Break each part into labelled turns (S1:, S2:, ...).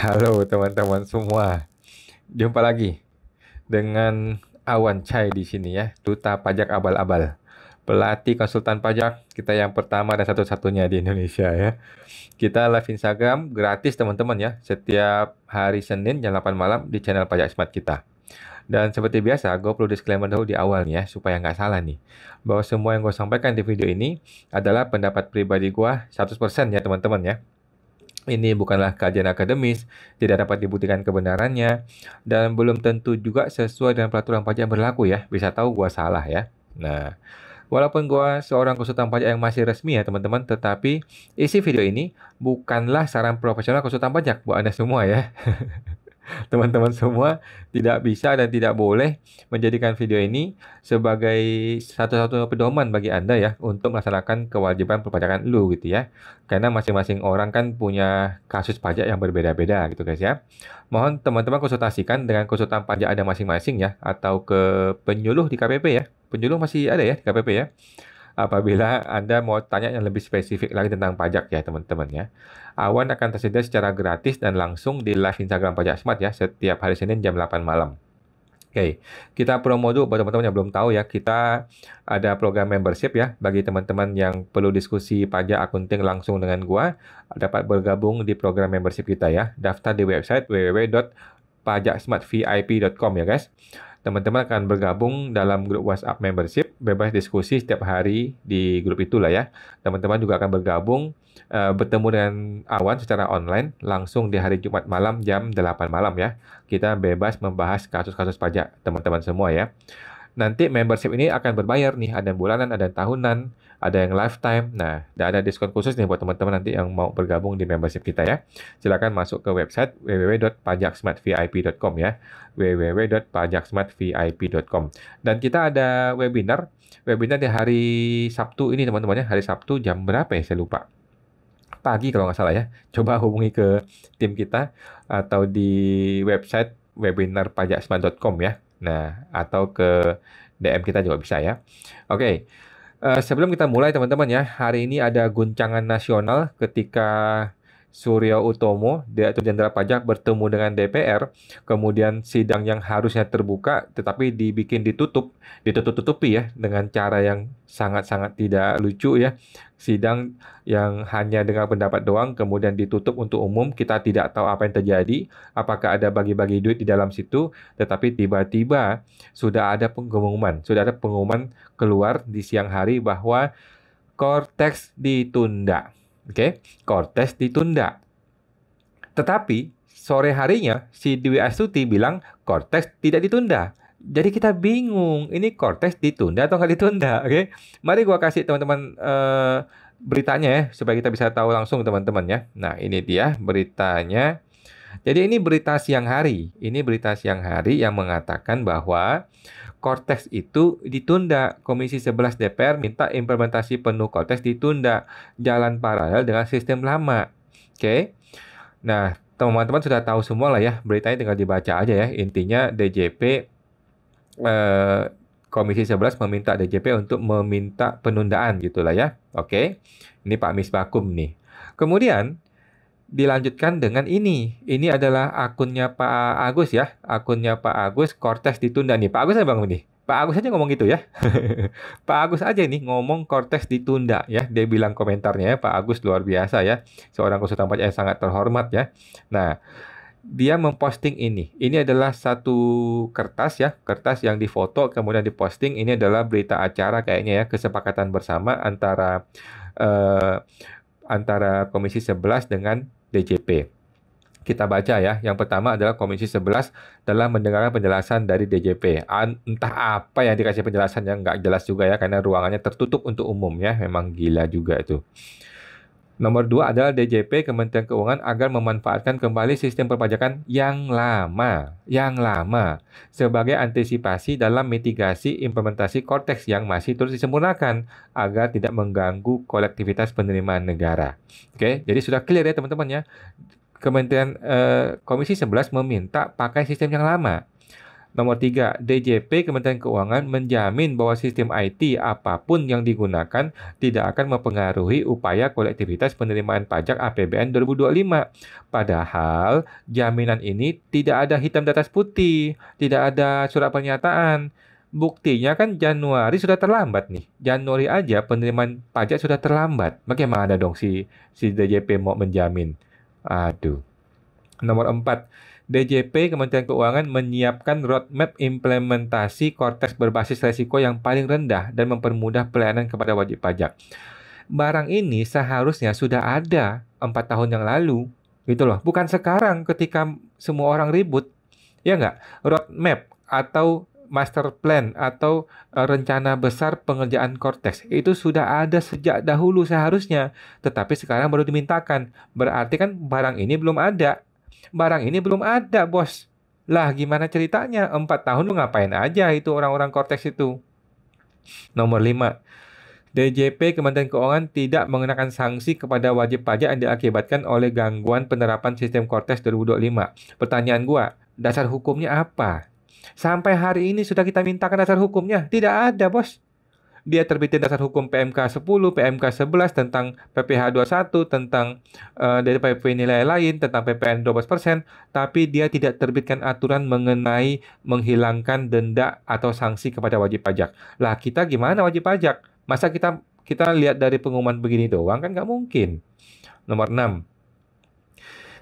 S1: Halo teman-teman semua, jumpa lagi dengan Awan Chai di sini ya, Duta Pajak Abal-Abal, pelatih konsultan pajak kita yang pertama dan satu-satunya di Indonesia ya. Kita live Instagram gratis teman-teman ya, setiap hari Senin jam 8 malam di channel Pajak Smart kita. Dan seperti biasa, gue perlu disclaimer dahulu di awal nih ya, supaya nggak salah nih, bahwa semua yang gue sampaikan di video ini adalah pendapat pribadi gue 100% ya teman-teman ya. Ini bukanlah kajian akademis, tidak dapat dibuktikan kebenarannya, dan belum tentu juga sesuai dengan peraturan pajak yang berlaku ya. Bisa tahu gua salah ya. Nah, walaupun gua seorang konsultan pajak yang masih resmi ya teman-teman, tetapi isi video ini bukanlah saran profesional konsultan pajak buat Anda semua ya. Teman-teman semua tidak bisa dan tidak boleh menjadikan video ini sebagai satu-satunya pedoman bagi Anda ya untuk melaksanakan kewajiban perpajakan lu gitu ya. Karena masing-masing orang kan punya kasus pajak yang berbeda-beda gitu guys ya. Mohon teman-teman konsultasikan dengan konsultan pajak Anda masing-masing ya atau ke penyuluh di KPP ya. Penyuluh masih ada ya di KPP ya. Apabila Anda mau tanya yang lebih spesifik lagi tentang pajak ya teman-teman ya. Awan akan tersedia secara gratis dan langsung di live Instagram Pajak Smart ya setiap hari Senin jam 8 malam. Oke, kita promo dulu buat teman-teman yang belum tahu ya. Kita ada program membership ya bagi teman-teman yang perlu diskusi pajak akunting langsung dengan gua, dapat bergabung di program membership kita ya. Daftar di website www.pajaksmartvip.com ya guys. Teman-teman akan bergabung dalam grup WhatsApp membership, bebas diskusi setiap hari di grup itulah ya. Teman-teman juga akan bergabung bertemu dengan Awan secara online langsung di hari Jumat malam jam 8 malam ya. Kita bebas membahas kasus-kasus pajak teman-teman semua ya. Nanti membership ini akan berbayar nih, ada yang bulanan, ada yang tahunan, ada yang lifetime. Nah, dan ada diskon khusus nih buat teman-teman nanti yang mau bergabung di membership kita ya. Silakan masuk ke website www.pajaksmartvip.com ya. www.pajaksmartvip.com. Dan kita ada webinar di hari Sabtu ini teman-teman ya. Hari Sabtu jam berapa ya? Saya lupa. Pagi kalau nggak salah ya. Coba hubungi ke tim kita atau di website webinarpajaksmart.com ya. Nah, atau ke DM kita juga bisa ya. Oke, sebelum kita mulai teman-teman ya, hari ini ada guncangan nasional ketika Suryo Utomo, Direktur Jenderal Pajak bertemu dengan DPR, kemudian sidang yang harusnya terbuka tetapi ditutup-tutupi ya dengan cara yang sangat-sangat tidak lucu ya. Sidang yang hanya dengan pendapat doang kemudian ditutup untuk umum, kita tidak tahu apa yang terjadi, apakah ada bagi-bagi duit di dalam situ, tetapi tiba-tiba sudah ada pengumuman keluar di siang hari bahwa Kortex ditunda. Oke, Kortex ditunda. Tetapi sore harinya si Dwi Astuti bilang Kortex tidak ditunda. Jadi kita bingung, ini Kortex ditunda atau nggak ditunda? Oke, mari gua kasih teman-teman beritanya ya supaya kita bisa tahu langsung teman-teman ya. Nah ini dia beritanya. Jadi ini berita siang hari. Ini berita siang hari yang mengatakan bahwa Kortex itu ditunda. Komisi 11 DPR minta implementasi penuh Kortex ditunda. Jalan paralel dengan sistem lama. Oke. Nah, teman-teman sudah tahu semua lah ya. Beritanya tinggal dibaca aja ya. Intinya DJP Komisi 11 meminta DJP untuk meminta penundaan gitulah ya. Oke. Ini Pak Misbakum nih. Kemudian dilanjutkan dengan ini. Ini adalah akunnya Pak Agus ya. Akunnya Pak Agus, Kortex ditunda nih. Pak Agus apa bang ini? Pak Agus aja ngomong gitu ya. Pak Agus aja nih ngomong Kortex ditunda ya. Dia bilang komentarnya ya. Pak Agus luar biasa ya. Seorang konsultan pajak yang sangat terhormat ya. Nah, dia memposting ini. Ini adalah satu kertas ya. Kertas yang difoto kemudian diposting. Ini adalah berita acara kayaknya ya. Kesepakatan bersama antara Komisi 11 dengan DJP. Kita baca ya. Yang pertama adalah Komisi 11 telah mendengarkan penjelasan dari DJP. Entah apa yang dikasih penjelasan yang nggak jelas juga ya, karena ruangannya tertutup untuk umum ya. Memang gila juga itu. Nomor 2 adalah DJP Kementerian Keuangan agar memanfaatkan kembali sistem perpajakan yang lama sebagai antisipasi dalam mitigasi implementasi Kortex yang masih terus disempurnakan agar tidak mengganggu kolektivitas penerimaan negara. Oke, jadi sudah clear ya teman-teman ya. Komisi 11 meminta pakai sistem yang lama. Nomor 3, DJP Kementerian Keuangan menjamin bahwa sistem IT apapun yang digunakan tidak akan mempengaruhi upaya kolektivitas penerimaan pajak APBN 2025. Padahal jaminan ini tidak ada hitam di atas putih, tidak ada surat pernyataan. Buktinya kan Januari sudah terlambat nih. Januari aja penerimaan pajak sudah terlambat. Bagaimana dong si DJP mau menjamin? Aduh. Nomor 4, DJP Kementerian Keuangan menyiapkan roadmap implementasi Cortex berbasis resiko yang paling rendah dan mempermudah pelayanan kepada wajib pajak. Barang ini seharusnya sudah ada 4 tahun yang lalu, gitu loh. Bukan sekarang ketika semua orang ribut, ya nggak? Roadmap atau master plan atau rencana besar pengerjaan Cortex itu sudah ada sejak dahulu seharusnya, tetapi sekarang baru dimintakan. Berarti kan barang ini belum ada. Barang ini belum ada, bos. Lah, gimana ceritanya? 4 tahun lu ngapain aja itu orang-orang Cortex itu? Nomor 5. DJP Kementerian Keuangan tidak mengenakan sanksi kepada wajib pajak yang diakibatkan oleh gangguan penerapan sistem Cortex 2025. Pertanyaan gua, dasar hukumnya apa? Sampai hari ini sudah kita mintakan dasar hukumnya. Tidak ada, bos. Dia terbitin dasar hukum PMK 10, PMK 11 tentang PPh 21, tentang DPP nilai lain, tentang PPN 12%, tapi dia tidak terbitkan aturan mengenai menghilangkan denda atau sanksi kepada wajib pajak. Lah, kita gimana wajib pajak? Masa kita lihat dari pengumuman begini doang kan nggak mungkin. Nomor 6.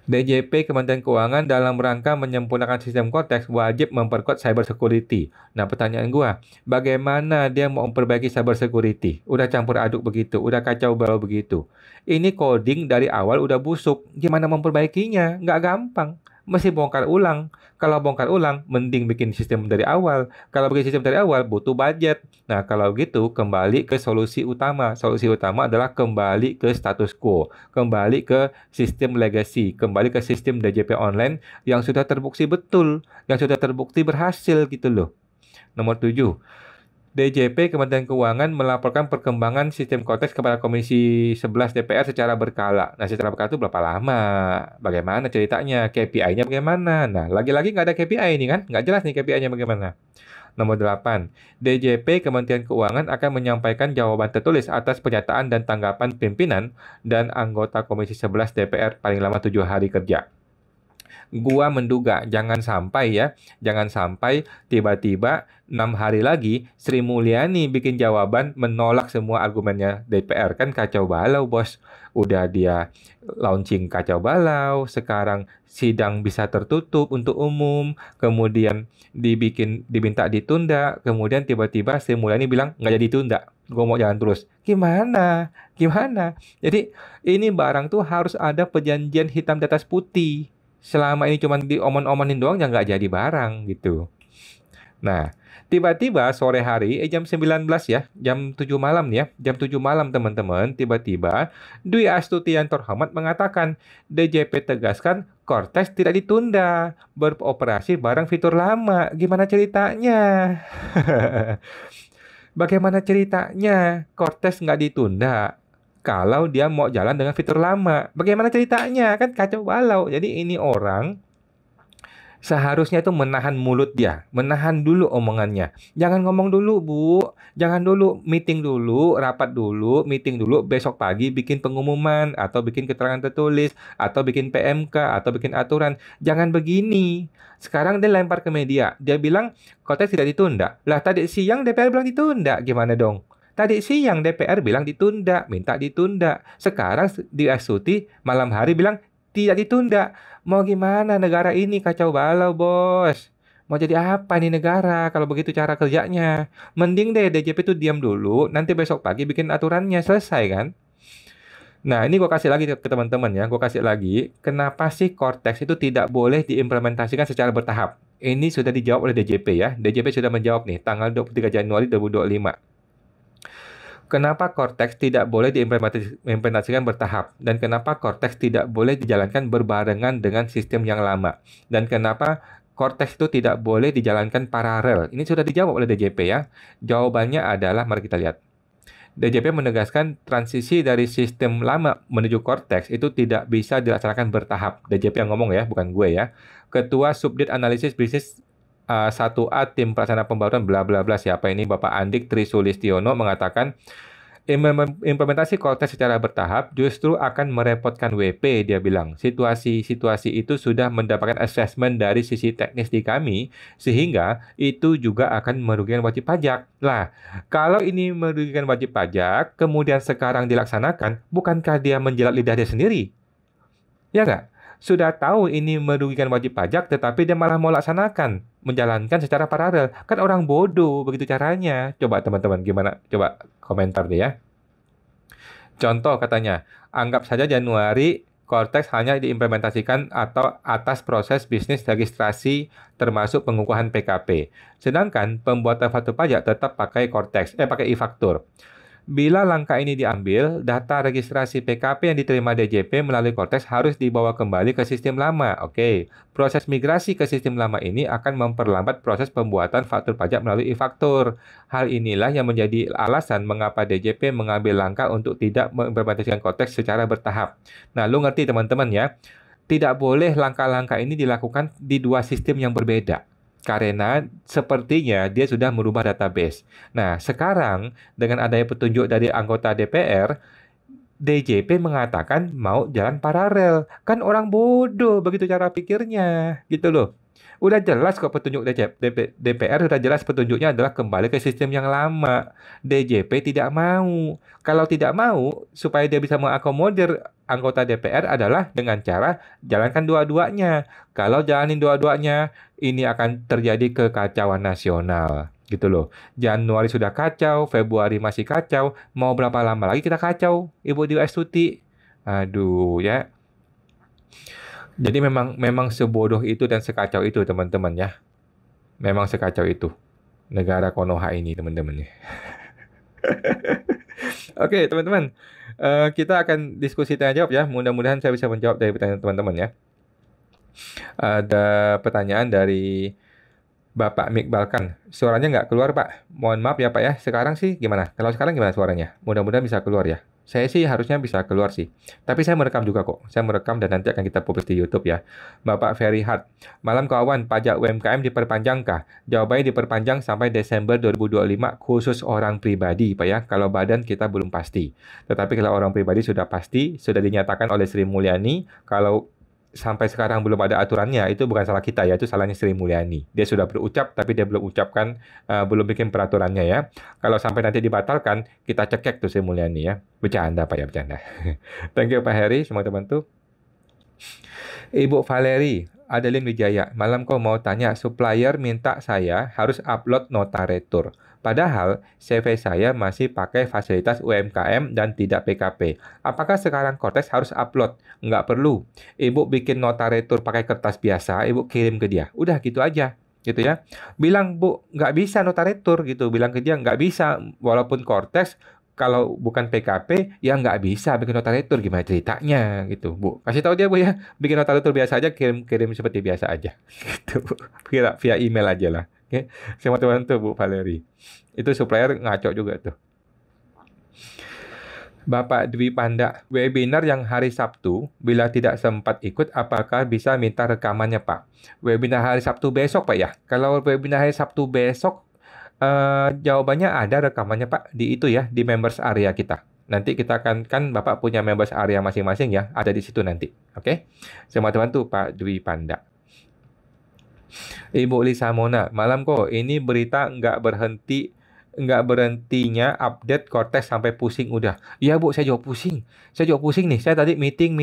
S1: DJP Kementerian Keuangan dalam rangka menyempurnakan sistem Cortex wajib memperkuat cyber security. Nah, pertanyaan gua, bagaimana dia mau memperbaiki cyber security? Udah campur aduk begitu, udah kacau balau begitu. Ini coding dari awal udah busuk. Gimana memperbaikinya? Nggak gampang. Mesti bongkar ulang. Kalau bongkar ulang, mending bikin sistem dari awal. Kalau bikin sistem dari awal, butuh budget. Nah, kalau gitu, kembali ke solusi utama. Solusi utama adalah kembali ke status quo. Kembali ke sistem legacy. Kembali ke sistem DJP online yang sudah terbukti betul. Yang sudah terbukti berhasil gitu loh. Nomor 7. DJP Kementerian Keuangan melaporkan perkembangan sistem Cortex kepada Komisi 11 DPR secara berkala. Nah, secara berkala itu berapa lama? Bagaimana ceritanya? KPI-nya bagaimana? Nah, lagi-lagi nggak ada KPI ini kan? Nggak jelas nih KPI-nya bagaimana. Nomor 8. DJP Kementerian Keuangan akan menyampaikan jawaban tertulis atas pernyataan dan tanggapan pimpinan dan anggota Komisi 11 DPR paling lama 7 hari kerja. Gua menduga jangan sampai tiba-tiba 6 hari lagi Sri Mulyani bikin jawaban menolak semua argumennya DPR. Kan kacau balau, bos. Udah dia launching kacau balau, sekarang sidang bisa tertutup untuk umum, kemudian diminta ditunda, kemudian tiba-tiba Sri Mulyani bilang nggak jadi tunda. Gue mau jalan terus. Gimana? Gimana? Jadi ini barang tuh harus ada perjanjian hitam di atas putih. Selama ini cuma diomong-omongin doang ya nggak jadi barang gitu. Nah, tiba-tiba sore hari, jam 19 ya, jam 7 malam nih ya, jam 7 malam teman-teman, tiba-tiba Dwi Astuti yang terhormat mengatakan, DJP tegaskan Cortex tidak ditunda, beroperasi barang fitur lama. Gimana ceritanya? Bagaimana ceritanya Cortex nggak ditunda? Kalau dia mau jalan dengan fitur lama. Bagaimana ceritanya? Kan kacau balau. Jadi ini orang seharusnya itu menahan mulut dia. Menahan dulu omongannya. Jangan ngomong dulu, Bu. Jangan dulu meeting dulu, rapat dulu, meeting dulu. Besok pagi bikin pengumuman, atau bikin keterangan tertulis, atau bikin PMK, atau bikin aturan. Jangan begini. Sekarang dia lempar ke media. Dia bilang, Cortex tidak ditunda. Lah tadi siang DPR bilang ditunda. Gimana dong? Tadi siang DPR bilang ditunda, minta ditunda. Sekarang di Astuti malam hari bilang tidak ditunda. Mau gimana negara ini kacau balau, bos. Mau jadi apa nih negara kalau begitu cara kerjanya? Mending deh DJP itu diam dulu, nanti besok pagi bikin aturannya, selesai kan? Nah, ini gue kasih lagi ke teman-teman ya. Gue kasih lagi, kenapa sih Cortex itu tidak boleh diimplementasikan secara bertahap? Ini sudah dijawab oleh DJP ya. DJP sudah menjawab nih, tanggal 23 Januari 2025. Kenapa Cortex tidak boleh diimplementasikan bertahap? Dan kenapa Cortex tidak boleh dijalankan berbarengan dengan sistem yang lama? Dan kenapa Cortex itu tidak boleh dijalankan paralel? Ini sudah dijawab oleh DJP ya. Jawabannya adalah, mari kita lihat. DJP menegaskan transisi dari sistem lama menuju Cortex itu tidak bisa dilaksanakan bertahap. DJP yang ngomong ya, bukan gue ya. Ketua Subdit Analisis Bisnis 1A tim pelaksana pembaruan bla bla bla siapa ini Bapak Andik Trisulistiono mengatakan implementasi Cortex secara bertahap justru akan merepotkan WP, dia bilang. Situasi-situasi itu sudah mendapatkan assessment dari sisi teknis di kami, sehingga itu juga akan merugikan wajib pajak. Lah, kalau ini merugikan wajib pajak, kemudian sekarang dilaksanakan, bukankah dia menjelat lidah dia sendiri? Ya nggak? Sudah tahu ini merugikan wajib pajak, tetapi dia malah mau laksanakan, menjalankan secara paralel. Kan orang bodoh begitu caranya. Coba teman-teman gimana? Coba komentar deh ya. Contoh katanya, anggap saja Januari Cortex hanya diimplementasikan atau atas proses bisnis registrasi termasuk pengukuhan PKP. Sedangkan pembuatan faktur pajak tetap pakai Cortex, pakai e-faktur. Bila langkah ini diambil, data registrasi PKP yang diterima DJP melalui Cortex harus dibawa kembali ke sistem lama. Oke, proses migrasi ke sistem lama ini akan memperlambat proses pembuatan faktur pajak melalui e-faktur. Hal inilah yang menjadi alasan mengapa DJP mengambil langkah untuk tidak mengimplementasikan Cortex secara bertahap. Nah, lu ngerti teman-teman ya? Tidak boleh langkah-langkah ini dilakukan di dua sistem yang berbeda. Karena sepertinya dia sudah merubah database. Nah, sekarang dengan adanya petunjuk dari anggota DPR, DJP mengatakan mau jalan paralel. Kan orang bodoh begitu cara pikirnya, gitu loh. Udah jelas kok petunjuk DPR, udah jelas petunjuknya adalah kembali ke sistem yang lama. DJP tidak mau. Kalau tidak mau, supaya dia bisa mengakomodir anggota DPR adalah dengan cara jalankan dua-duanya. Kalau jalanin dua-duanya, ini akan terjadi kekacauan nasional. Gitu loh. Januari sudah kacau, Februari masih kacau. Mau berapa lama lagi kita kacau, Ibu Dwi Astuti? Aduh ya. Jadi memang sebodoh itu dan sekacau itu teman-teman ya. Memang sekacau itu negara Konoha ini teman-teman ya. Oke teman-teman, kita akan diskusi tanya jawab ya. Mudah-mudahan saya bisa menjawab dari pertanyaan teman-teman ya. Ada pertanyaan dari Bapak Mikbalkan. Suaranya nggak keluar Pak. Mohon maaf ya Pak ya. Sekarang sih gimana? Kalau sekarang gimana suaranya? Mudah-mudahan bisa keluar ya. Saya sih harusnya bisa keluar sih. Tapi saya merekam juga kok. Saya merekam dan nanti akan kita publish di YouTube ya. Bapak Ferry Hart. Malam kawan, pajak UMKM diperpanjangkah? Jawabannya diperpanjang sampai Desember 2025 khusus orang pribadi Pak ya. Kalau badan kita belum pasti. Tetapi kalau orang pribadi sudah pasti, sudah dinyatakan oleh Sri Mulyani. Kalau sampai sekarang belum ada aturannya, itu bukan salah kita ya, itu salahnya Sri Mulyani. Dia sudah berucap, tapi dia belum ucapkan, belum bikin peraturannya ya. Kalau sampai nanti dibatalkan, kita cekek tuh Sri Mulyani ya. Bercanda Pak ya, bercanda. Thank you Pak Heri, semua teman tuh. Ibu Valeri, Adeline Wijaya, malam kau mau tanya, supplier minta saya harus upload nota retur. Padahal CV saya masih pakai fasilitas UMKM dan tidak PKP. Apakah sekarang Cortex harus upload? Nggak perlu. Ibu bikin nota retur pakai kertas biasa, ibu kirim ke dia. Udah gitu aja. Gitu ya. Bilang, Bu, nggak bisa nota retur gitu. Bilang ke dia, nggak bisa. Walaupun Cortex, kalau bukan PKP, ya nggak bisa bikin nota retur. Gimana ceritanya gitu, Bu. Kasih tahu dia, Bu ya. Bikin nota retur biasa aja, kirim seperti biasa aja. Gitu, Bu. Via email aja lah. Oke, sama teman tuh Bu Valeri. Itu supplier ngaco juga tuh. Bapak Dwi Panda, webinar yang hari Sabtu, bila tidak sempat ikut, apakah bisa minta rekamannya Pak? Webinar hari Sabtu besok Pak ya? Kalau webinar hari Sabtu besok, jawabannya ada rekamannya Pak, di itu ya, di members area kita. Nanti kita kan Bapak punya members area masing-masing ya, ada di situ nanti. Oke? Sama teman tuh Pak Dwi Panda. Ibu Lisa Mona, malam kok ini berita nggak berhentinya update Cortex sampai pusing udah. Iya Bu, saya juga pusing. Saya juga pusing nih. Saya tadi meeting,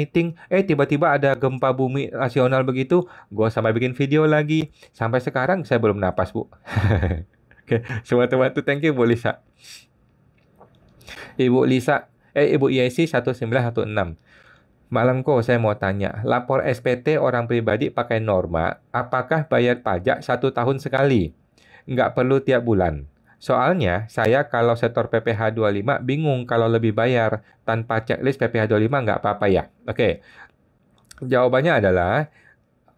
S1: tiba-tiba ada gempa bumi nasional begitu. Gue sampai bikin video lagi. Sampai sekarang saya belum napas Bu. Oke, semua teman tuh thank you Bu Lisa. Ibu Yesi 1916. Malam kok saya mau tanya, lapor SPT orang pribadi pakai norma, apakah bayar pajak 1 tahun sekali? Nggak perlu tiap bulan. Soalnya, saya kalau setor PPh 25 bingung kalau lebih bayar. Tanpa checklist PPh 25 nggak apa-apa ya? Oke, jawabannya adalah,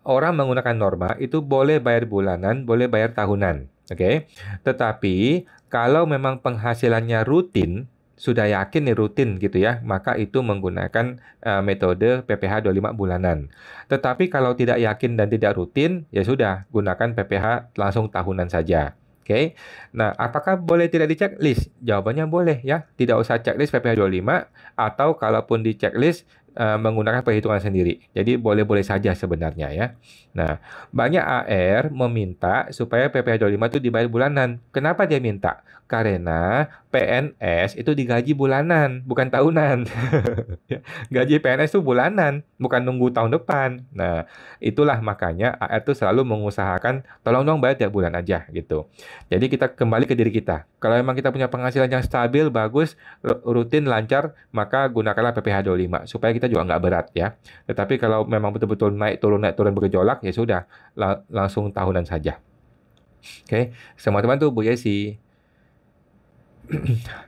S1: orang menggunakan norma itu boleh bayar bulanan, boleh bayar tahunan. Oke, tetapi kalau memang penghasilannya rutin, sudah yakin nih rutin gitu ya, maka itu menggunakan metode PPh 25 bulanan. Tetapi kalau tidak yakin dan tidak rutin, ya sudah, gunakan PPh langsung tahunan saja. Oke. Nah, apakah boleh tidak di checklist? Jawabannya boleh ya. Tidak usah checklist PPh 25 atau kalaupun di checklist menggunakan perhitungan sendiri. Jadi boleh-boleh saja sebenarnya ya. Nah, banyak AR meminta supaya PPh 25 itu dibayar bulanan. Kenapa dia minta? Karena PNS itu digaji bulanan, bukan tahunan. Ya, gaji PNS itu bulanan, bukan nunggu tahun depan. Nah, itulah makanya AR itu selalu mengusahakan tolong dong bayar tiap bulan aja gitu. Jadi kita kembali ke diri kita. Kalau memang kita punya penghasilan yang stabil, bagus, rutin, lancar, maka gunakanlah PPh 25 supaya kita juga nggak berat ya. Tetapi kalau memang betul-betul naik turun bergejolak, ya sudah, langsung tahunan saja. Oke, sama teman tuh Bu Yesi.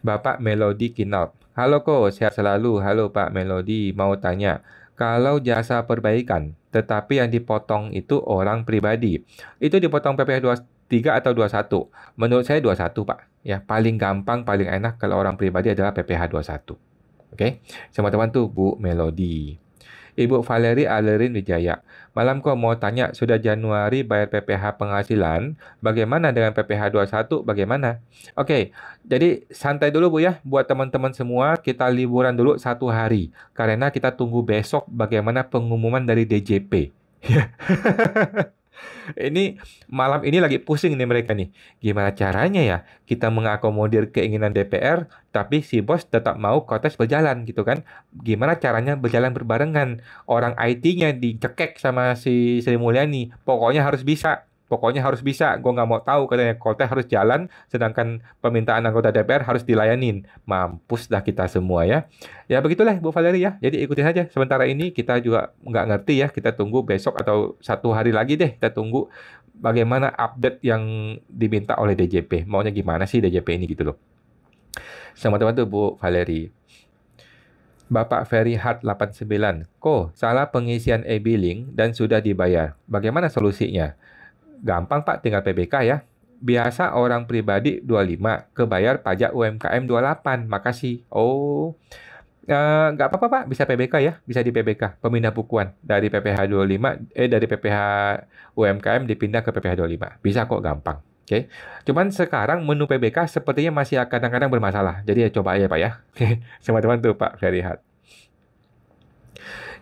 S1: Bapak Melody Kinal. Halo Ko, sehat selalu. Halo Pak Melody, mau tanya. Kalau jasa perbaikan, tetapi yang dipotong itu orang pribadi, itu dipotong PPh 23 atau 21? Menurut saya 21 Pak. Ya, paling gampang, paling enak kalau orang pribadi adalah PPh 21. Oke, sama teman tuh Bu Melody. Ibu Valeri Alerin Wijaya. Malam kok mau tanya, sudah Januari bayar PPh penghasilan, bagaimana dengan PPh 21? Bagaimana? Oke, jadi santai dulu Bu ya, buat teman-teman semua, kita liburan dulu 1 hari. Karena kita tunggu besok bagaimana pengumuman dari DJP. Ini malam ini lagi pusing nih mereka nih. Gimana caranya ya kita mengakomodir keinginan DPR, tapi si bos tetap mau kontes berjalan gitu kan? Gimana caranya berjalan berbarengan? Orang IT-nya dicekek sama si Sri Mulyani. Pokoknya harus bisa. Pokoknya harus bisa. Gue nggak mau tahu katanya kontes harus jalan, sedangkan permintaan anggota DPR harus dilayanin. Mampus dah kita semua ya. Ya begitulah Bu Valeri ya. Jadi ikutin saja. Sementara ini kita juga nggak ngerti ya. Kita tunggu besok atau 1 hari lagi deh. Kita tunggu bagaimana update yang diminta oleh DJP. Maunya gimana sih DJP ini gitu loh. Sama teman tuh Bu Valeri. Bapak Ferry Hart 89. Salah pengisian e-billing dan sudah dibayar. Bagaimana solusinya? Gampang Pak, tinggal PBK ya. Biasa orang pribadi 25, kebayar pajak UMKM 28. Makasih. Nggak apa-apa Pak, bisa PBK ya, bisa di PBK, pemindah bukuan dari PPh 25, dari PPh UMKM dipindah ke PPh 25. Bisa kok, gampang. Oke. Cuman sekarang menu PBK sepertinya masih kadang-kadang bermasalah. Jadi ya coba aja Pak ya. Oke, sama teman tuh Pak Ferry Hart.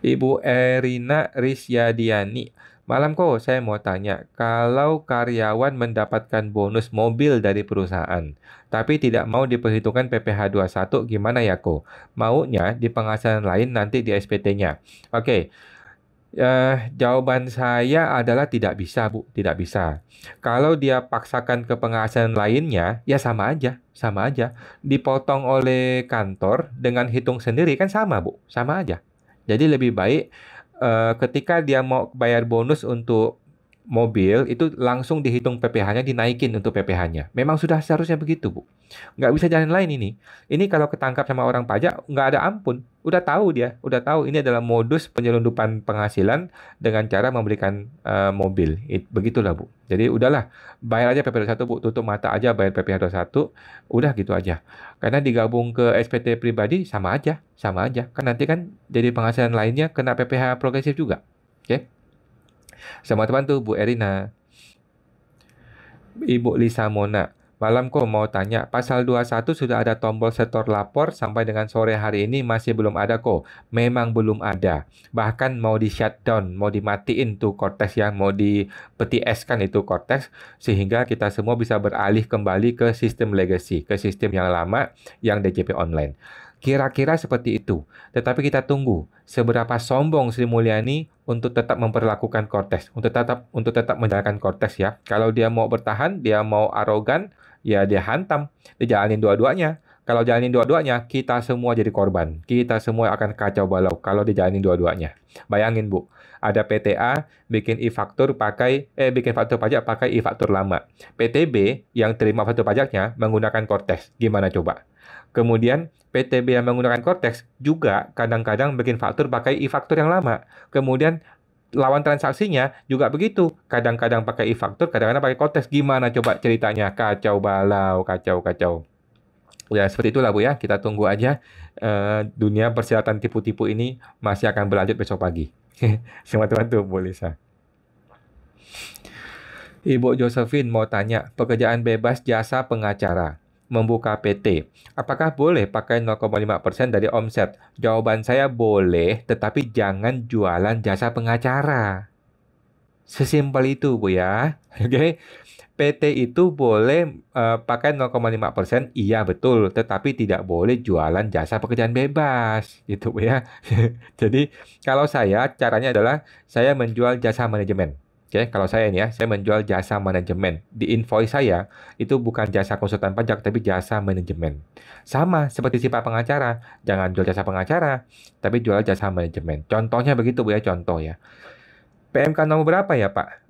S1: Ibu Erina Risyadiani. Malam kok, saya mau tanya, kalau karyawan mendapatkan bonus mobil dari perusahaan, tapi tidak mau diperhitungkan PPh 21, gimana ya kok? Maunya di penghasilan lain nanti di SPT-nya. Oke, jawaban saya adalah tidak bisa, Bu. Tidak bisa. Kalau dia paksakan ke penghasilan lainnya, ya sama aja. Sama aja. Dipotong oleh kantor dengan hitung sendiri kan sama, Bu. Sama aja. Jadi lebih baik ketika dia mau bayar bonus untuk mobil, itu langsung dihitung PPh-nya, dinaikin untuk PPh-nya. Memang sudah seharusnya begitu, Bu. Nggak bisa jalan lain ini. Ini kalau ketangkap sama orang pajak, nggak ada ampun. Udah tahu dia, udah tahu ini adalah modus penyelundupan penghasilan dengan cara memberikan mobil. Begitulah, Bu. Jadi udahlah, bayar aja PPh 21, Bu. Tutup mata aja bayar PPh 21. Udah gitu aja. Karena digabung ke SPT pribadi sama aja, sama aja. Kan nanti kan jadi penghasilan lainnya kena PPh progresif juga. Oke? Sama teman tuh Bu Erina. Ibu Lisa Mona. Malam kok mau tanya, pasal 21 sudah ada tombol setor lapor sampai dengan sore hari ini masih belum ada kok. Memang belum ada. Bahkan mau di shutdown, mau dimatiin tuh Cortex ya, mau dipeti eskan itu Cortex sehingga kita semua bisa beralih kembali ke sistem legacy, ke sistem yang lama yang DJP online. Kira-kira seperti itu. Tetapi kita tunggu seberapa sombong Sri Mulyani untuk tetap memperlakukan Cortex, untuk tetap menjalankan Cortex ya. Kalau dia mau bertahan, dia mau arogan, ya dia hantam, dia jalanin dua-duanya. Kalau jalanin dua-duanya, kita semua jadi korban. Kita semua akan kacau balau kalau dijalanin dua-duanya. Bayangin Bu, ada PTA bikin bikin faktur pajak pakai e-faktur lama. PTB yang terima faktur pajaknya menggunakan Cortex. Gimana coba? Kemudian PTB yang menggunakan Cortex juga kadang-kadang bikin faktur pakai e-faktur yang lama. Kemudian lawan transaksinya juga begitu. Kadang-kadang pakai e-faktur, kadang-kadang pakai Cortex. Gimana coba ceritanya? Kacau balau, kacau. Ya, seperti itulah Bu ya. Kita tunggu aja. Dunia persilatan tipu-tipu ini masih akan berlanjut besok pagi. Semoga bantu Bu Lisa. Ibu Josephine mau tanya, pekerjaan bebas jasa pengacara, membuka PT. Apakah boleh pakai 0,5% dari omset? Jawaban saya boleh, tetapi jangan jualan jasa pengacara. Sesimpel itu, Bu ya. Oke. PT itu boleh pakai 0,5%, iya betul, tetapi tidak boleh jualan jasa pekerjaan bebas, gitu Bu ya. Jadi kalau saya caranya adalah saya menjual jasa manajemen. Oke, kalau saya ini ya, saya menjual jasa manajemen. Di invoice saya itu bukan jasa konsultan pajak, tapi jasa manajemen. Sama seperti si Pak pengacara, jangan jual jasa pengacara, tapi jual jasa manajemen. Contohnya begitu Bu ya, contoh ya. PMK nomor berapa ya Pak?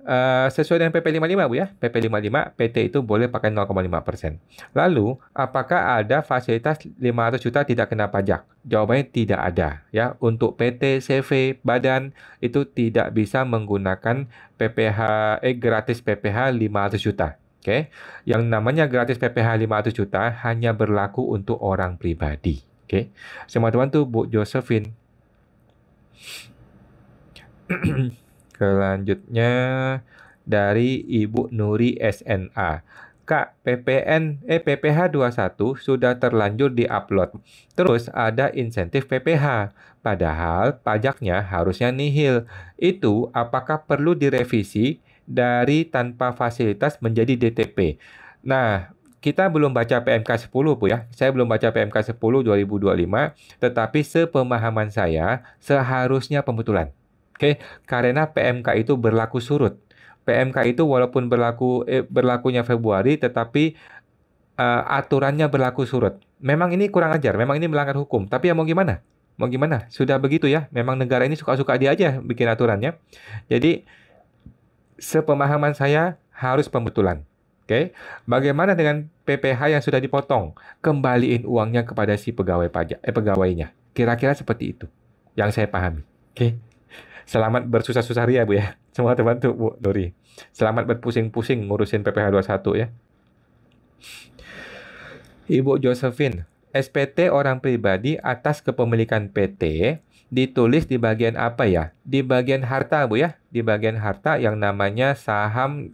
S1: Sesuai dengan PP 55 Bu ya. PP 55 PT itu boleh pakai 0,5%. Lalu, apakah ada fasilitas 500 juta tidak kena pajak? Jawabannya tidak ada ya. Untuk PT, CV, badan itu tidak bisa menggunakan PPh gratis PPh 500 juta. Oke. Yang namanya gratis PPh 500 juta hanya berlaku untuk orang pribadi. Oke. Semua teman tuh Bu Josephine. Selanjutnya dari Ibu Nuri SNA. Kak, PPH 21 sudah terlanjur diupload. Terus ada insentif PPH. Padahal pajaknya harusnya nihil. Itu apakah perlu direvisi dari tanpa fasilitas menjadi DTP? Nah, kita belum baca PMK 10 Bu ya. Saya belum baca PMK 10 2025, tetapi sepemahaman saya seharusnya pembetulan. Oke, karena PMK itu berlaku surut. PMK itu walaupun berlakunya Februari, tetapi aturannya berlaku surut. Memang ini kurang ajar, memang ini melanggar hukum. Tapi ya mau gimana? Mau gimana? Sudah begitu ya. Memang negara ini suka-suka dia aja bikin aturannya. Jadi sepemahaman saya harus pembetulan. Oke, bagaimana dengan PPh yang sudah dipotong? Kembaliin uangnya kepada si pegawai pajak, pegawainya. Kira-kira seperti itu yang saya pahami. Oke. Selamat bersusah-susah ria, Bu ya. Semua terbantu, Bu Dori. Selamat berpusing-pusing ngurusin PPh 21 ya. Ibu Josephine, SPT orang pribadi atas kepemilikan PT ditulis di bagian apa ya? Di bagian harta, Bu ya. Di bagian harta yang namanya saham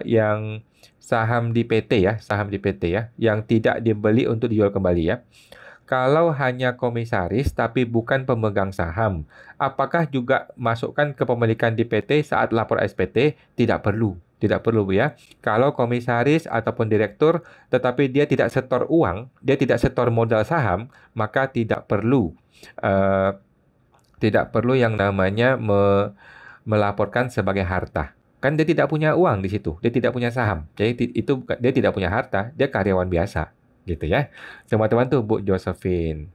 S1: yang saham di PT ya, saham di PT ya, yang tidak dibeli untuk dijual kembali ya. Kalau hanya komisaris tapi bukan pemegang saham, apakah juga masukkan kepemilikan di PT saat lapor SPT? Tidak perlu. Tidak perlu, Bu ya. Kalau komisaris ataupun direktur, tetapi dia tidak setor uang, dia tidak setor modal saham, maka eh, tidak perlu yang namanya melaporkan sebagai harta. Kan dia tidak punya uang di situ, dia tidak punya saham. Jadi dia tidak punya harta, dia karyawan biasa, gitu ya. Teman-teman tuh Bu Josephine.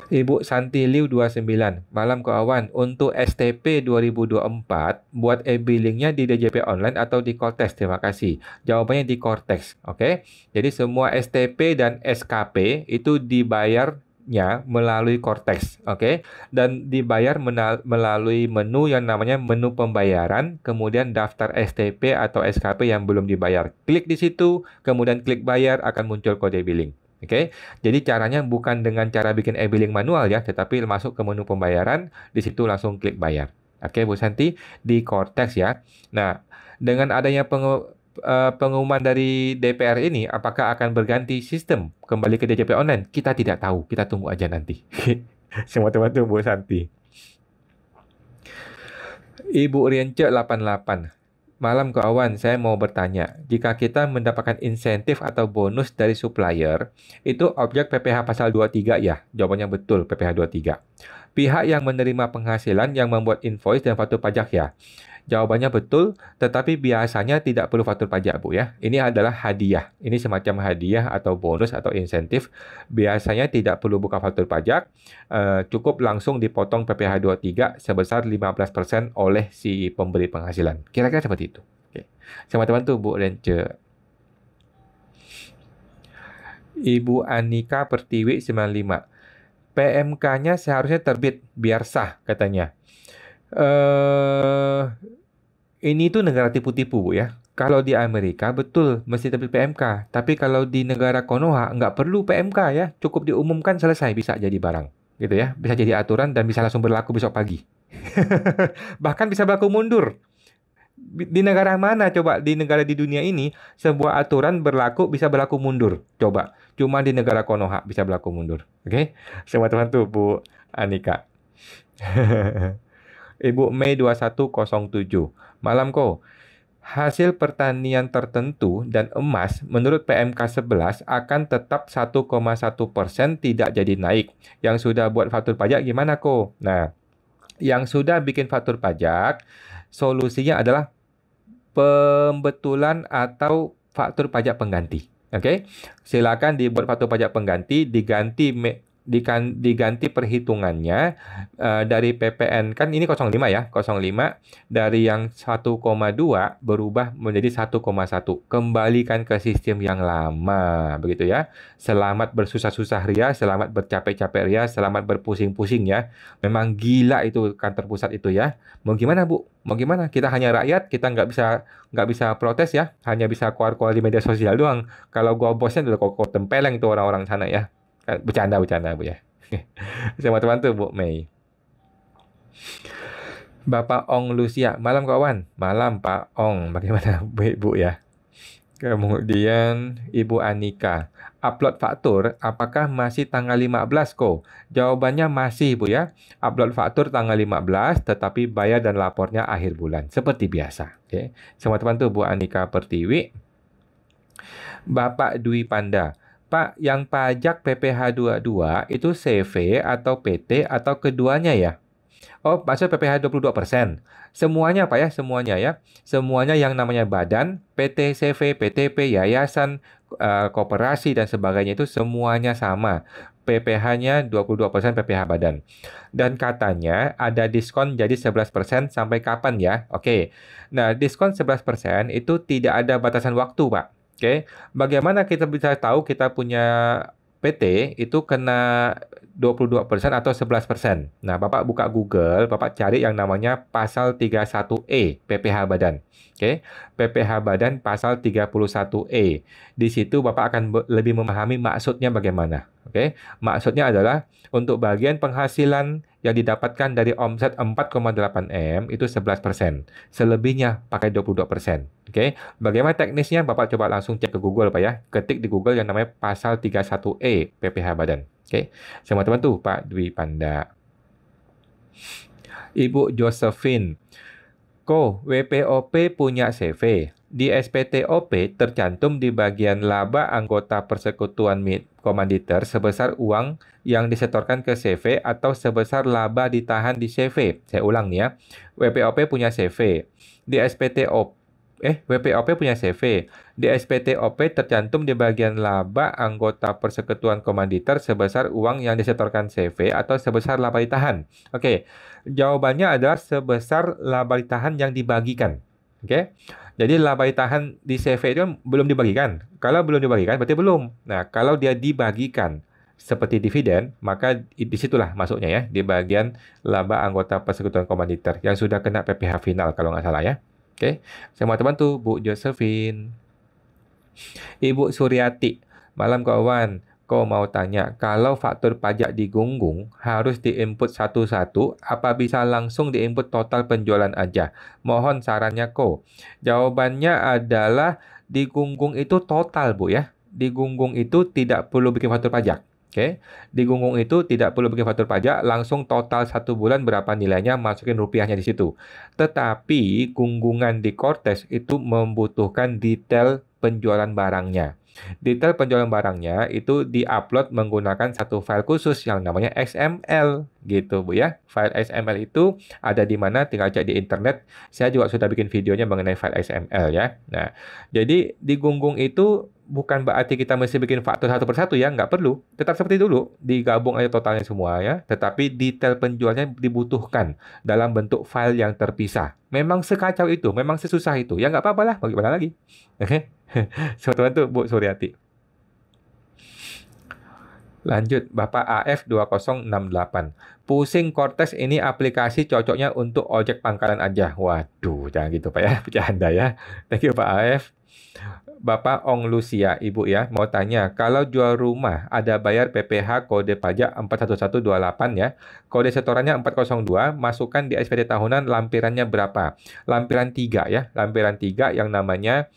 S1: Ibu Santi Liu 29, Malam Kawan, untuk STP 2024, buat e-billingnya di DJP online atau di Cortex? Terima kasih. Jawabannya di Cortex, oke? Jadi semua STP dan SKP itu dibayarnya melalui Cortex, oke? Dan dibayar melalui menu yang namanya menu pembayaran, kemudian daftar STP atau SKP yang belum dibayar. Klik di situ, kemudian klik bayar, akan muncul kode billing. Oke, jadi caranya bukan dengan cara bikin e-billing manual ya, tetapi masuk ke menu pembayaran, di situ langsung klik bayar. Oke, Bu Santi, di Cortex ya. Nah, dengan adanya pengumuman dari DPR ini, apakah akan berganti sistem kembali ke DJP online? Kita tidak tahu, kita tunggu aja nanti. Semua teman-teman Bu Santi. Ibu Rience 88. Malam kawan, saya mau bertanya, jika kita mendapatkan insentif atau bonus dari supplier, itu objek PPh pasal 23 ya? Jawabannya betul, PPh 23. Pihak yang menerima penghasilan yang membuat invoice dan faktur pajak ya? Jawabannya betul, tetapi biasanya tidak perlu faktur pajak, Bu ya. Ini adalah hadiah. Ini semacam hadiah atau bonus atau insentif. Biasanya tidak perlu buka faktur pajak, cukup langsung dipotong PPh 23 sebesar 15% oleh si pemberi penghasilan. Kira-kira seperti itu. Oke. Sama teman tuh Bu Rence. Ibu Anika Pertiwi 95. PMK-nya seharusnya terbit biar sah katanya. Ini tuh negara tipu-tipu, Bu ya. Kalau di Amerika betul mesti terbit PMK, tapi kalau di negara Konoha nggak perlu PMK ya, cukup diumumkan selesai bisa jadi barang, gitu ya, bisa jadi aturan dan bisa langsung berlaku besok pagi. Bahkan bisa berlaku mundur. Di negara mana coba di negara di dunia ini sebuah aturan berlaku bisa berlaku mundur? Coba, cuma di negara Konoha bisa berlaku mundur. Oke, sama teman tuh Bu Anika. Ibu Mei 2107. Malam kok. Hasil pertanian tertentu dan emas menurut PMK 11 akan tetap 1,1% tidak jadi naik. Yang sudah buat faktur pajak gimana kok? Nah, yang sudah bikin faktur pajak, solusinya adalah pembetulan atau faktur pajak pengganti. Oke, silakan dibuat faktur pajak pengganti, diganti perhitungannya dari PPN kan ini 05 ya, 05 dari yang 1,2 berubah menjadi 1,1. Kembalikan ke sistem yang lama, begitu ya. Selamat bersusah-susah ria, selamat bercapek-capek ria, selamat berpusing-pusing ya. Memang gila itu kantor pusat itu ya. Mau gimana Bu? Mau gimana? Kita hanya rakyat, kita nggak bisa protes ya, hanya bisa keluar-keluar di media sosial doang. Kalau gua bosnya udah kok tempeleng tuh orang-orang sana ya. Bercanda Bu ya. Sama teman tuh Bu Mei. Bapak Ong Lucia, malam kawan. Malam Pak Ong, bagaimana Bu Ibu ya? Kemudian Ibu Anika, upload faktur apakah masih tanggal 15 kok? Jawabannya masih Bu ya. Upload faktur tanggal 15 tetapi bayar dan lapornya akhir bulan seperti biasa. Oke. Sama teman tuh Bu Anika Pertiwi. Bapak Dwi Panda, Pak, yang pajak PPh 22 itu CV atau PT atau keduanya ya? Oh, maksud PPh 22%. Semuanya Pak ya, semuanya ya. Semuanya yang namanya badan, PT, CV, PTP, yayasan, koperasi dan sebagainya itu semuanya sama. PPh-nya 22% PPh badan. Dan katanya ada diskon jadi 11% sampai kapan ya? Oke. Nah, diskon 11% itu tidak ada batasan waktu, Pak. Oke. Bagaimana kita bisa tahu kita punya PT itu kena 22% atau 11%. Nah, Bapak buka Google, Bapak cari yang namanya pasal 31E PPh Badan. Oke. PPh Badan pasal 31E. Di situ Bapak akan lebih memahami maksudnya bagaimana. Oke. Maksudnya adalah untuk bagian penghasilan yang didapatkan dari omset 4,8 M itu 11%. Selebihnya pakai 22%. Oke. Bagaimana teknisnya? Bapak coba langsung cek ke Google Pak ya. Ketik di Google yang namanya pasal 31E PPh Badan. Oke. Sama teman tuh Pak Dwi Panda. Ibu Josephine. WPOP punya CV. Di SPTOP tercantum di bagian laba anggota persekutuan komanditer sebesar uang yang disetorkan ke CV atau sebesar laba ditahan di CV. Saya ulang nih ya. WPOP punya CV. Di WPOP punya CV. Di SPTOP tercantum di bagian laba anggota persekutuan komanditer sebesar uang yang disetorkan CV atau sebesar laba ditahan. Oke. Jawabannya adalah sebesar laba ditahan yang dibagikan. Oke. Jadi laba ditahan di CV itu belum dibagikan. Kalau belum dibagikan berarti belum. Nah, kalau dia dibagikan seperti dividen, maka disitulah masuknya ya, di bagian laba anggota persekutuan komanditer yang sudah kena PPh final kalau nggak salah ya. Oke. Sama teman tuh Bu Josephine. Ibu Suryati, malam kawan. Kau mau tanya, kalau faktur pajak di Gunggung harus diinput satu-satu, apa bisa langsung diinput total penjualan aja? Mohon sarannya kau. Jawabannya adalah di Gunggung itu total, Bu ya. Di Gunggung itu tidak perlu bikin faktur pajak. Oke, di Gunggung itu tidak perlu bikin faktur pajak, langsung total 1 bulan berapa nilainya, masukin rupiahnya di situ. Tetapi Gunggungan di Cortez itu membutuhkan detail penjualan barangnya. Detail penjualan barangnya itu diupload menggunakan satu file khusus yang namanya XML gitu Bu ya. File XML itu ada di mana tinggal cek di internet. Saya juga sudah bikin videonya mengenai file XML ya. Nah, jadi di Gunggung itu bukan berarti kita mesti bikin faktur satu persatu ya, nggak perlu. Tetap seperti dulu, digabung aja totalnya semua ya. Tetapi detail penjualnya dibutuhkan dalam bentuk file yang terpisah. Memang sekacau itu, memang sesusah itu. Ya nggak apa-apa lah, mau gimana lagi. Oke. Teman-teman tuh Bu Suryati. Lanjut, Bapak AF 2068. Pusing Cortex ini aplikasi cocoknya untuk ojek pangkalan aja. Waduh, jangan gitu Pak ya, bercanda ya. Thank you Pak AF. Bapak Ong Lucia, Ibu ya, mau tanya, kalau jual rumah ada bayar PPh kode pajak 41128 ya, kode setorannya 402, masukkan di SPT tahunan lampirannya berapa? Lampiran 3 ya, lampiran 3 yang namanya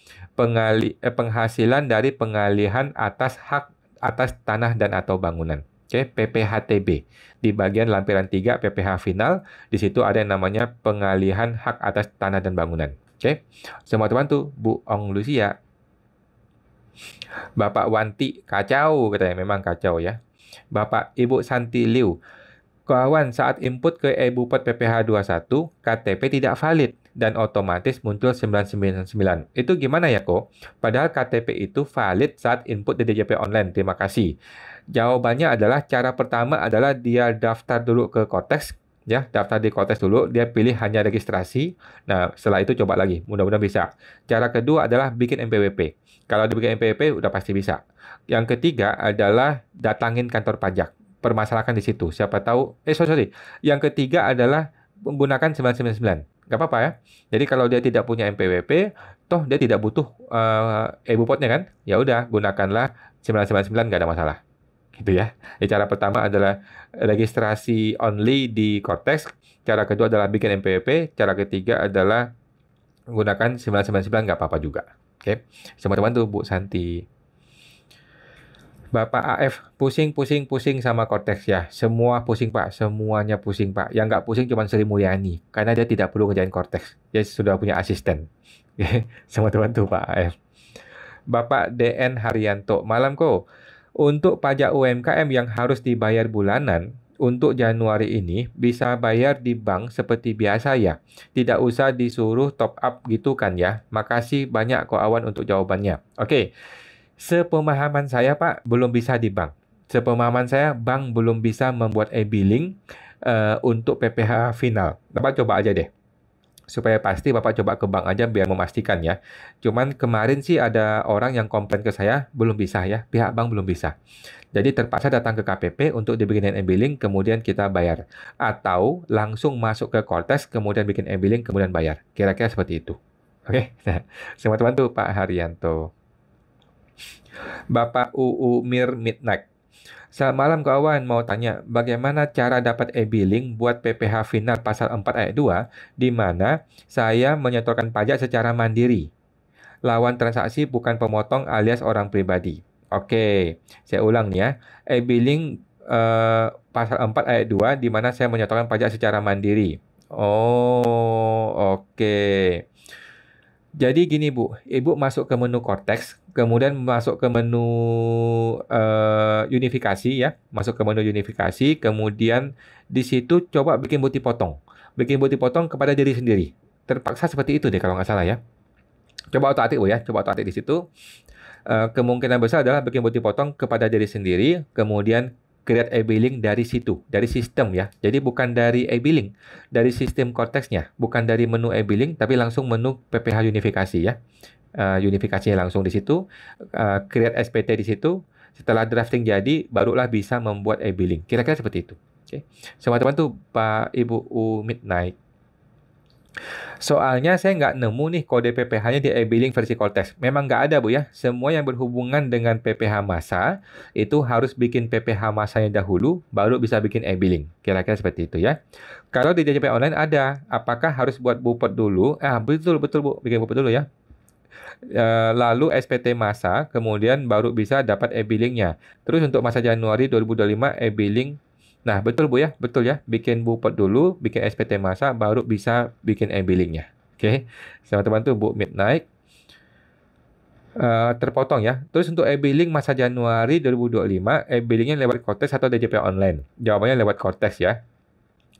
S1: penghasilan dari pengalihan atas hak atas tanah dan atau bangunan. Oke, PPHTB. Di bagian lampiran 3 PPh final, di situ ada yang namanya pengalihan hak atas tanah dan bangunan. Oke, semua teman tuh, Bu Ong Lucia. Bapak Wanti, kacau katanya, memang kacau ya. Bapak Ibu Santi Liu, kawan saat input ke e-Bupet PPh 21, KTP tidak valid dan otomatis muncul 999. Itu gimana ya kok? Padahal KTP itu valid saat input di DJP online. Terima kasih. Jawabannya adalah cara pertama adalah dia daftar dulu ke Cortex, ya, daftar di Cortex dulu, dia pilih hanya registrasi. Nah, setelah itu coba lagi, mudah-mudahan bisa. Cara kedua adalah bikin NPWP. Kalau dibikin NPWP udah pasti bisa. Yang ketiga adalah datangin kantor pajak, permasalahkan di situ. Siapa tahu, sorry. Yang ketiga adalah menggunakan 999. Nggak apa-apa ya. Jadi kalau dia tidak punya NPWP, toh dia tidak butuh e-Bupotnya kan? Ya udah, gunakanlah 999, nggak ada masalah. Gitu ya. Cara pertama adalah registrasi only di Cortex. Cara kedua adalah bikin NPWP. Cara ketiga adalah menggunakan 999, nggak apa-apa juga. Oke. Semua teman tuh Bu Santi. Bapak AF, pusing sama Cortex ya. Semua pusing Pak, semuanya pusing Pak. Yang nggak pusing cuma Sri Mulyani, karena dia tidak perlu ngerjain Cortex. Dia sudah punya asisten. Semua teman tuh Pak AF. Bapak DN Haryanto, malam kok. Untuk pajak UMKM yang harus dibayar bulanan, untuk Januari ini bisa bayar di bank seperti biasa ya. Tidak usah disuruh top up gitu kan ya. Makasih banyak kok Awan untuk jawabannya. Oke. Sepemahaman saya, Pak, belum bisa di bank. Sepemahaman saya, bank belum bisa membuat e-billing untuk PPh final. Bapak coba aja deh. Supaya pasti Bapak coba ke bank aja biar memastikan ya. Cuman kemarin sih ada orang yang komplain ke saya, belum bisa ya. Pihak bank belum bisa. Jadi terpaksa datang ke KPP untuk dibikinin e-billing, kemudian kita bayar. Atau langsung masuk ke Cortex, kemudian bikin e-billing, kemudian bayar. Kira-kira seperti itu. Oke, semua teman tuh Pak Haryanto. Bapak UU Mir Midnight. Selamat malam kawan, mau tanya bagaimana cara dapat e-billing buat PPh final pasal 4 ayat 2 di mana saya menyetorkan pajak secara mandiri. Lawan transaksi bukan pemotong alias orang pribadi. Oke, saya ulang nih ya. E-billing pasal 4 ayat 2 di mana saya menyetorkan pajak secara mandiri. Oh, oke. Jadi gini Bu, Ibu masuk ke menu Cortex, kemudian masuk ke menu unifikasi ya, masuk ke menu unifikasi, kemudian di situ coba bikin bukti potong. Bikin bukti potong kepada diri sendiri. Terpaksa seperti itu deh kalau nggak salah ya. Coba otak-atik Bu ya, coba otak-atik di situ. Kemungkinan besar adalah bikin bukti potong kepada diri sendiri, kemudian create e-billing dari situ, dari sistem ya. Jadi bukan dari e-billing, dari sistem Cortex-nya, bukan dari menu e-billing, tapi langsung menu PPh unifikasi ya. Unifikasinya langsung di situ, create SPT di situ. Setelah drafting jadi, barulah bisa membuat e-billing. Kira-kira seperti itu. Oke. Semua teman tuh Pak Ibu U Midnight. Soalnya saya nggak nemu nih kode PPh-nya di e-billing versi Cortex. Memang nggak ada Bu ya. Semua yang berhubungan dengan PPh massa itu harus bikin PPh massanya dahulu, baru bisa bikin e-billing. Kira-kira seperti itu ya. Kalau di DJP online ada, apakah harus buat bupet dulu? Betul Bu, bikin bupet dulu ya. Lalu SPT massa, kemudian baru bisa dapat e-billingnya. Terus untuk masa Januari 2025 e-billing. Nah, betul Bu ya, betul ya. Bikin bupet dulu, bikin SPT massa, baru bisa bikin e-billingnya. Oke, teman-teman tuh Bu Midnight. Terpotong ya. Terus untuk e-billing masa Januari 2025, e-billingnya lewat Cortex atau DJP online? Jawabannya lewat Cortex ya.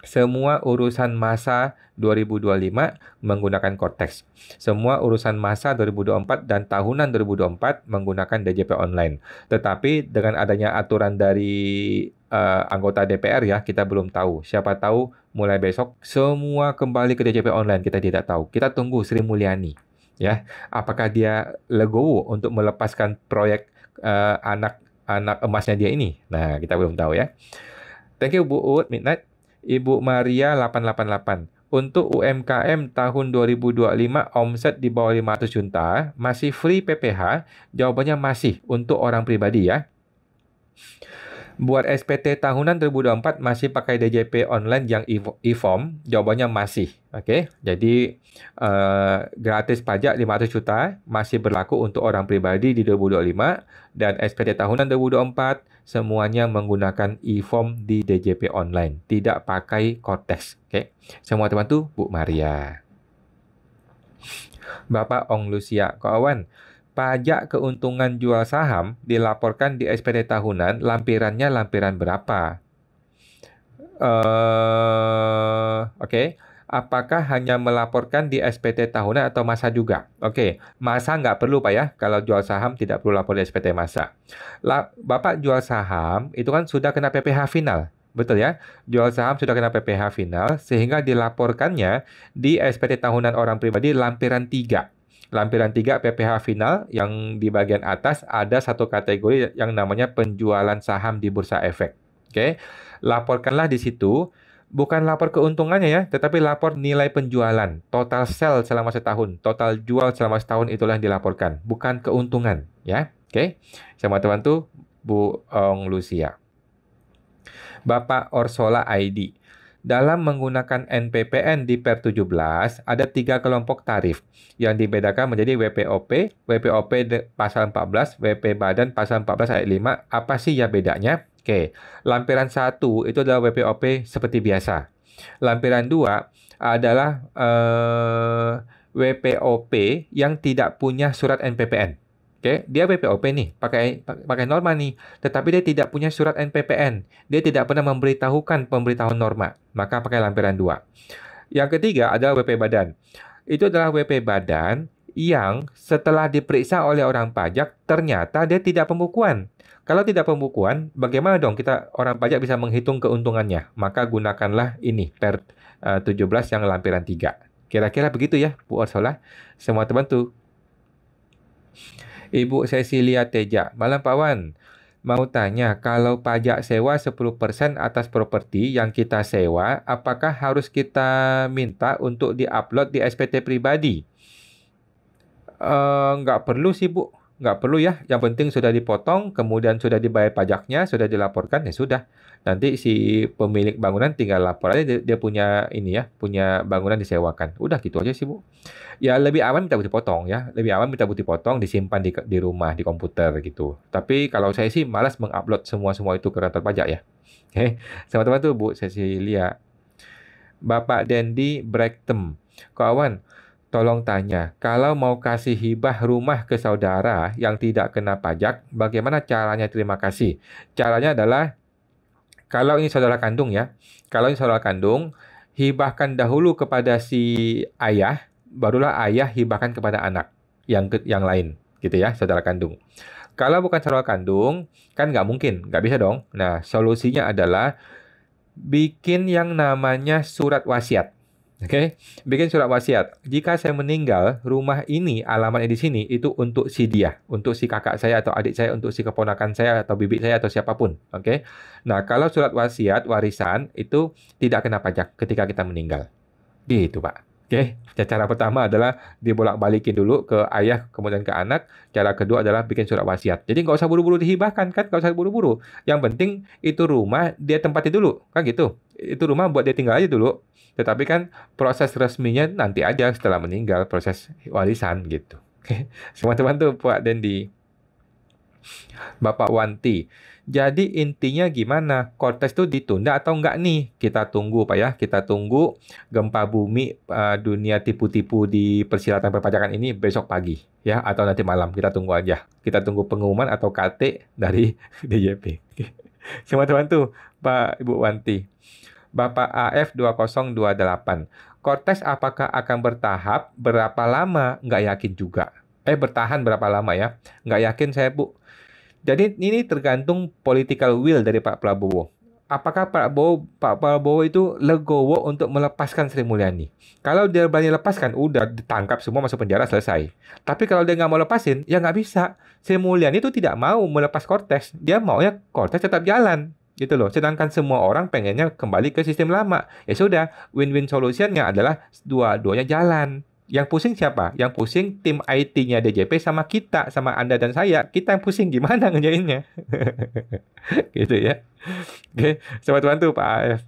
S1: Semua urusan masa 2025 menggunakan Cortex. Semua urusan masa 2024 dan tahunan 2024 menggunakan DJP online. Tetapi dengan adanya aturan dari anggota DPR ya, kita belum tahu. Siapa tahu mulai besok semua kembali ke DJP online, kita tidak tahu. Kita tunggu Sri Mulyani ya. Apakah dia legowo untuk melepaskan proyek anak anak emasnya dia ini? Nah, kita belum tahu ya. Thank you Bu Ut, Midnight. Ibu Maria 888. Untuk UMKM tahun 2025 omset di bawah 500 juta, masih free PPh? Jawabannya masih untuk orang pribadi ya. Buat SPT tahunan 2024 masih pakai DJP online yang e-form? Jawabannya masih. Oke, jadi gratis pajak 500 juta masih berlaku untuk orang pribadi di 2025 dan SPT tahunan 2024 semuanya menggunakan e-form di DJP online, tidak pakai Cortex. Oke, semua teman tuh Bu Maria. Bapak Ong Lucia, kawan. Pajak keuntungan jual saham dilaporkan di SPT tahunan, lampirannya lampiran berapa? Oke. Apakah hanya melaporkan di SPT tahunan atau masa juga? Oke, masa nggak perlu Pak ya. Kalau jual saham tidak perlu lapor di SPT masa. Bapak jual saham itu kan sudah kena PPh final. Betul ya? Jual saham sudah kena PPh final sehingga dilaporkannya di SPT tahunan orang pribadi lampiran 3. Lampiran 3 PPh final yang di bagian atas ada satu kategori yang namanya penjualan saham di Bursa Efek. Oke, laporkanlah di situ, bukan lapor keuntungannya ya, tetapi lapor nilai penjualan, total sell selama setahun, total jual selama setahun itulah yang dilaporkan, bukan keuntungan ya. Oke, sama teman tuh Bu Ong Lucia. Bapak Orsola ID. Dalam menggunakan NPPN di Per 17, ada 3 kelompok tarif yang dibedakan menjadi WPOP, WPOP pasal 14, WP Badan pasal 14 ayat 5. Apa sih ya bedanya? Oke, lampiran 1 itu adalah WPOP seperti biasa. Lampiran 2 adalah WPOP yang tidak punya surat NPPN. Oke, dia WPOP nih, pakai norma nih, tetapi dia tidak punya surat NPPN. Dia tidak pernah memberitahukan pemberitahuan norma, maka pakai lampiran 2. Yang ketiga adalah WP Badan. Itu adalah WP Badan yang setelah diperiksa oleh orang pajak, ternyata dia tidak pembukuan. Kalau tidak pembukuan, bagaimana dong kita orang pajak bisa menghitung keuntungannya? Maka gunakanlah ini, Per 17 yang lampiran 3. Kira-kira begitu ya, Bu Orsola. Semua teman tuh. Ibu Cecilia Teja, Malam Pak Wan. Mau tanya, kalau pajak sewa 10% atas properti yang kita sewa, apakah harus kita minta untuk diupload di SPT pribadi? Nggak perlu sih, Bu. Nggak perlu ya. Yang penting sudah dipotong, kemudian sudah dibayar pajaknya, sudah dilaporkan, ya sudah. Nanti si pemilik bangunan tinggal lapor aja dia punya ini ya, punya bangunan disewakan. Udah gitu aja sih, Bu. Ya lebih aman minta bukti potong ya. Lebih aman minta bukti potong disimpan di rumah, di komputer gitu. Tapi kalau saya sih malas mengupload semua itu ke kantor pajak ya. Oke, sama-sama tuh Bu Cecilia. Bapak Dendi Brektem. Kawan, tolong tanya, kalau mau kasih hibah rumah ke saudara yang tidak kena pajak, bagaimana caranya? Terima kasih. Caranya adalah, kalau ini saudara kandung ya, kalau ini saudara kandung, hibahkan dahulu kepada si ayah, barulah ayah hibahkan kepada anak yang lain, gitu ya, saudara kandung. Kalau bukan saudara kandung, kan nggak mungkin, nggak bisa dong. Nah, solusinya adalah bikin yang namanya surat wasiat. Oke, bikin surat wasiat. Jika saya meninggal, rumah ini, alamatnya di sini, itu untuk si dia, untuk si kakak saya atau adik saya, untuk si keponakan saya atau bibi saya atau siapapun. Oke. Nah, kalau surat wasiat, warisan, itu tidak kena pajak ketika kita meninggal. Gitu, Pak. Oke, cara pertama adalah dibolak-balikin dulu ke ayah, kemudian ke anak. Cara kedua adalah bikin surat wasiat. Jadi nggak usah buru-buru dihibahkan, kan? Nggak usah buru-buru. Yang penting itu rumah dia tempatin dulu, kan gitu. Itu rumah buat dia tinggal aja dulu. Tetapi kan proses resminya nanti aja setelah meninggal, proses warisan gitu. Oke, semua teman tuh Pak Dendi. Bapak Wanti. Jadi intinya gimana? Cortex itu ditunda atau enggak nih? Kita tunggu Pak ya. Kita tunggu gempa bumi dunia tipu-tipu di persyaratan perpajakan ini besok pagi ya, atau nanti malam. Kita tunggu aja. Kita tunggu pengumuman atau KT dari DJP. Semua teman tuh Pak Ibu Wanti. Bapak AF 2028. Cortex apakah akan bertahap? Berapa lama? Nggak yakin juga. Bertahan berapa lama ya? Nggak yakin saya, Bu. Jadi ini tergantung political will dari Pak Prabowo. Apakah Pak Prabowo itu legowo untuk melepaskan Sri Mulyani? Kalau dia berani lepaskan, udah ditangkap semua masuk penjara selesai. Tapi kalau dia nggak mau lepasin, ya nggak bisa. Sri Mulyani itu tidak mau melepas Cortex. Dia maunya Cortex tetap jalan. Gitu loh. Sedangkan semua orang pengennya kembali ke sistem lama. Ya sudah, win-win solutionnya adalah dua-duanya jalan. Yang pusing siapa? Yang pusing tim IT-nya DJP sama kita, sama Anda dan saya. Kita yang pusing gimana ngerjainnya. Gitu ya. Oke, selamat bantu Pak AF.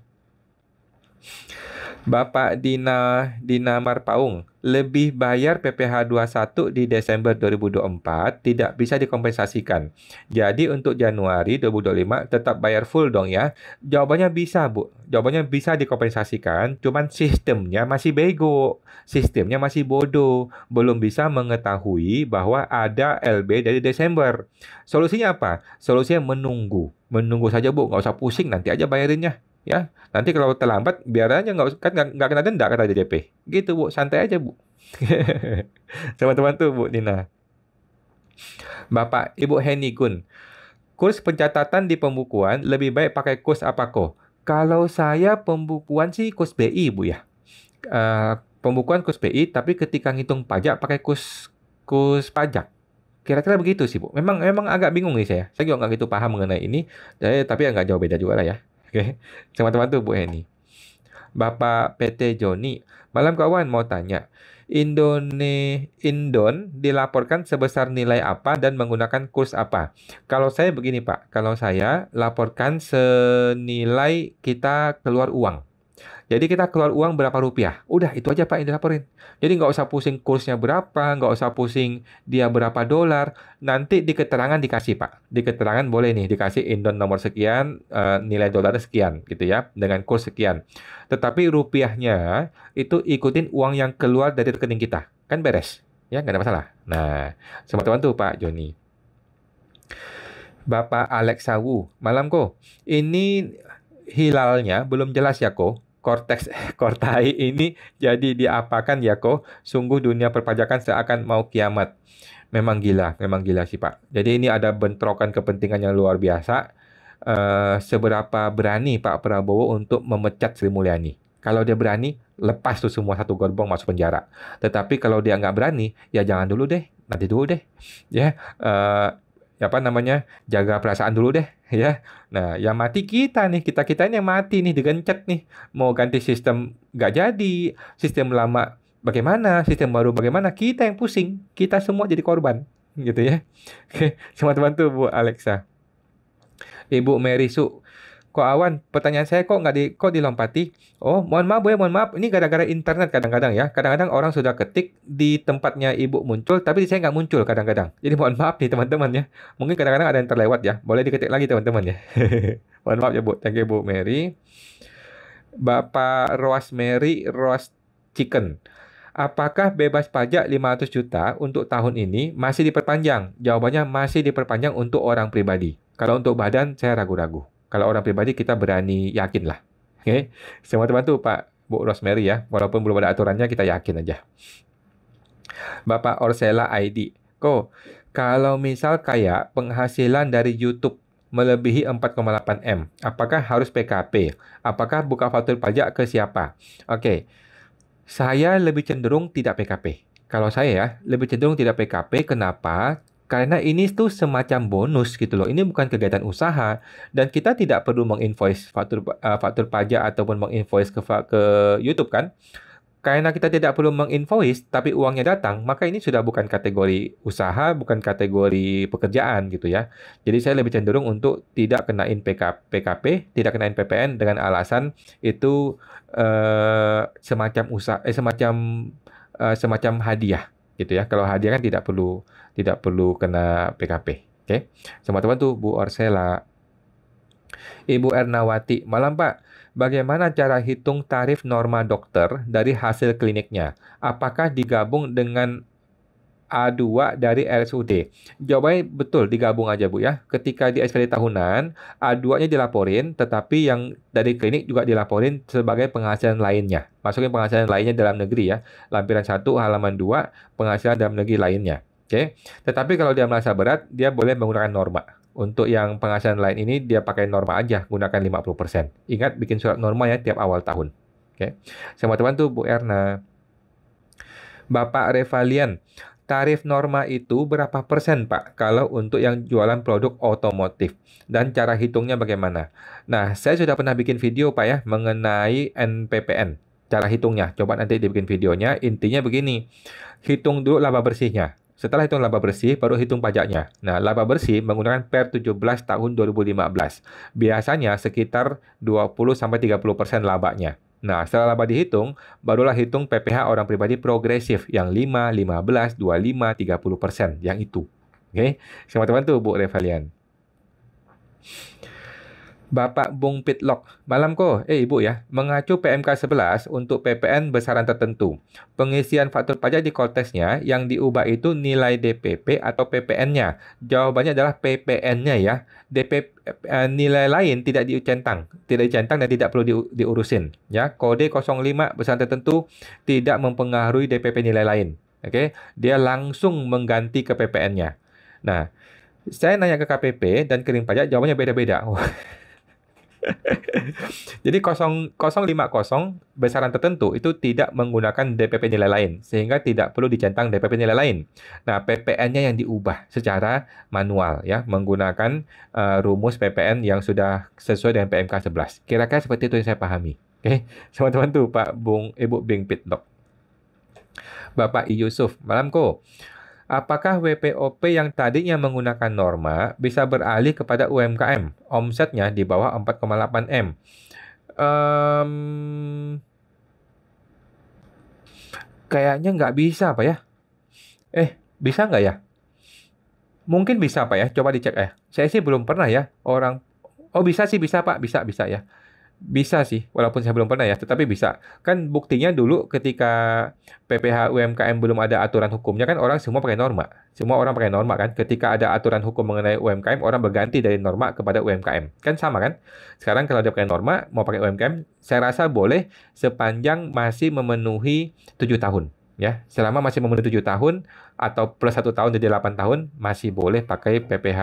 S1: Bapak Dina Marpaung, lebih bayar PPh 21 di Desember 2024 tidak bisa dikompensasikan. Jadi untuk Januari 2025 tetap bayar full dong ya. Jawabannya bisa, Bu. Jawabannya bisa dikompensasikan, cuman sistemnya masih bego. Sistemnya masih bodoh. Belum bisa mengetahui bahwa ada LB dari Desember. Solusinya apa? Solusinya menunggu. Menunggu saja, Bu. Nggak usah pusing, nanti aja bayarinnya. Ya, nanti kalau terlambat biar aja nggak kena denda kata DJP. Gitu Bu, santai aja Bu. Teman-teman tuh Bu Nina. Bapak Ibu Heni Gun, kurs pencatatan di pembukuan lebih baik pakai kurs apa kok? Kalau saya pembukuan sih kurs BI Bu ya. Pembukuan kurs BI, tapi ketika ngitung pajak pakai kurs pajak. Kira-kira begitu sih Bu. Memang agak bingung nih saya. Saya juga nggak gitu paham mengenai ini. Tapi ya nggak jauh beda juga lah ya. Oke, teman-teman tuh Bu Heni. Bapak PT Joni, malam kawan mau tanya. Indon dilaporkan sebesar nilai apa dan menggunakan kurs apa? Kalau saya begini Pak, kalau saya laporkan senilai kita keluar uang. Jadi kita keluar uang berapa rupiah. Udah itu aja Pak yang dilaporin. Jadi nggak usah pusing kursnya berapa, nggak usah pusing dia berapa dolar. Nanti di keterangan dikasih Pak. Di keterangan boleh nih dikasih Indon nomor sekian, nilai dolarnya sekian gitu ya, dengan kurs sekian. Tetapi rupiahnya itu ikutin uang yang keluar dari rekening kita. Kan beres. Ya nggak ada masalah. Nah, teman-teman tuh Pak Joni. Bapak Alex Sawu, malam kok. Ini hilalnya belum jelas ya kok. Cortex Kortai ini jadi diapakan ya kok? Sungguh dunia perpajakan seakan mau kiamat. Memang gila sih Pak. Jadi ini ada bentrokan kepentingan yang luar biasa. Seberapa berani Pak Prabowo untuk memecat Sri Mulyani? Kalau dia berani, lepas tuh semua satu gerbong masuk penjara. Tetapi kalau dia nggak berani, ya jangan dulu deh, nanti dulu deh, ya. Apa namanya, jaga perasaan dulu deh ya. Nah yang mati kita nih, kita ini yang mati nih, digencet nih, mau ganti sistem nggak jadi, sistem lama bagaimana, sistem baru bagaimana, kita yang pusing, kita semua jadi korban gitu ya. Oke, teman-teman tuh Bu Alexa. Ibu Mary Su, kok awan, pertanyaan saya kok dilompati? Oh, mohon maaf Bu ya, mohon maaf. Ini gara-gara internet kadang-kadang ya. Kadang-kadang orang sudah ketik di tempatnya Ibu muncul, tapi saya nggak muncul kadang-kadang. Jadi mohon maaf nih teman-teman ya. Mungkin kadang-kadang ada yang terlewat ya. Boleh diketik lagi teman-teman ya. Mohon maaf ya Bu. Thank you Bu Mary. Bapak Rosemary Roast Chicken. Apakah bebas pajak 500 juta untuk tahun ini masih diperpanjang? Jawabannya masih diperpanjang untuk orang pribadi. Kalau untuk badan saya ragu-ragu. Kalau orang pribadi kita berani yakin lah. Oke, semua teman tuh Pak Bu Rosemary ya. Walaupun belum ada aturannya kita yakin aja. Bapak Orsela ID. Kok kalau misal kayak penghasilan dari YouTube melebihi 4,8 M, apakah harus PKP? Apakah buka faktur pajak ke siapa? Oke. Saya lebih cenderung tidak PKP. Kalau saya ya, lebih cenderung tidak PKP. Kenapa? Karena ini tuh semacam bonus gitu loh. Ini bukan kegiatan usaha dan kita tidak perlu menginvoice faktur pajak ataupun menginvoice ke YouTube kan. Karena kita tidak perlu menginvoice tapi uangnya datang, maka ini sudah bukan kategori usaha, bukan kategori pekerjaan gitu ya. Jadi saya lebih cenderung untuk tidak kenain PKP, tidak kenain PPN dengan alasan itu semacam semacam hadiah gitu ya. Kalau hadiah kan tidak perlu kena PKP. Oke. Teman-teman tuh Bu Orsela. Ibu Ernawati, malam Pak. Bagaimana cara hitung tarif norma dokter dari hasil kliniknya? Apakah digabung dengan A2 dari RSUD? Jawabannya betul, digabung aja Bu ya. Ketika di SPD tahunan, A2-nya dilaporin, tetapi yang dari klinik juga dilaporin sebagai penghasilan lainnya. Masukin penghasilan lainnya dalam negeri ya. Lampiran 1 halaman 2, penghasilan dalam negeri lainnya. Oke. Tetapi kalau dia merasa berat, dia boleh menggunakan norma. Untuk yang penghasilan lain ini dia pakai norma aja, gunakan 50%. Ingat bikin surat norma ya tiap awal tahun. Oke. Sama teman tuh Bu Erna. Bapak Revalian, tarif norma itu berapa persen, Pak, kalau untuk yang jualan produk otomotif? Dan cara hitungnya bagaimana? Nah, saya sudah pernah bikin video, Pak ya, mengenai NPPN. Cara hitungnya, coba nanti dibikin videonya. Intinya begini, hitung dulu laba bersihnya. Setelah hitung laba bersih, baru hitung pajaknya. Nah, laba bersih menggunakan per 17 tahun 2015. Biasanya sekitar 20-30% labanya. Nah, setelah laba dihitung, barulah hitung PPh orang pribadi progresif yang 5, 15, 25, 30%. Yang itu. Oke, teman-teman tuh Bu Revalian. Bapak Bung Pitlock, malam ko, Ibu ya, mengacu PMK 11 untuk PPN besaran tertentu. Pengisian faktur pajak di korteksnya yang diubah itu nilai DPP atau PPN-nya. Jawabannya adalah PPN-nya ya. Nilai lain tidak dicentang dan tidak perlu diurusin. Ya, kode 05 besaran tertentu tidak mempengaruhi DPP nilai lain. Oke, dia langsung mengganti ke PPN-nya. Nah, saya nanya ke KPP dan kirim pajak, jawabannya beda-beda. Jadi 050 besaran tertentu itu tidak menggunakan DPP nilai lain, sehingga tidak perlu dicentang DPP nilai lain. Nah, PPN-nya yang diubah secara manual ya, menggunakan rumus PPN yang sudah sesuai dengan PMK 11. Kira-kira seperti itu yang saya pahami. Oke, teman-teman tuh Pak Bung Ibu Bing Pitlock. Bapak I Yusuf, malam ko. Apakah WPOP yang tadinya menggunakan norma bisa beralih kepada UMKM? Omsetnya di bawah 4,8 M. Kayaknya nggak bisa, Pak ya. Bisa nggak ya? Mungkin bisa, Pak ya. Coba dicek ya. Saya sih belum pernah ya. Bisa sih, bisa, Pak. Bisa ya. Bisa sih, walaupun saya belum pernah ya, tetapi bisa. Kan buktinya dulu ketika PPh UMKM belum ada aturan hukumnya kan orang semua pakai norma. Semua orang pakai norma kan. Ketika ada aturan hukum mengenai UMKM, orang berganti dari norma kepada UMKM. Kan sama kan? Sekarang kalau dia pakai norma, mau pakai UMKM, saya rasa boleh sepanjang masih memenuhi 7 tahun. Ya, selama masih memenuhi 7 tahun atau plus 1 tahun jadi 8 tahun, masih boleh pakai PPh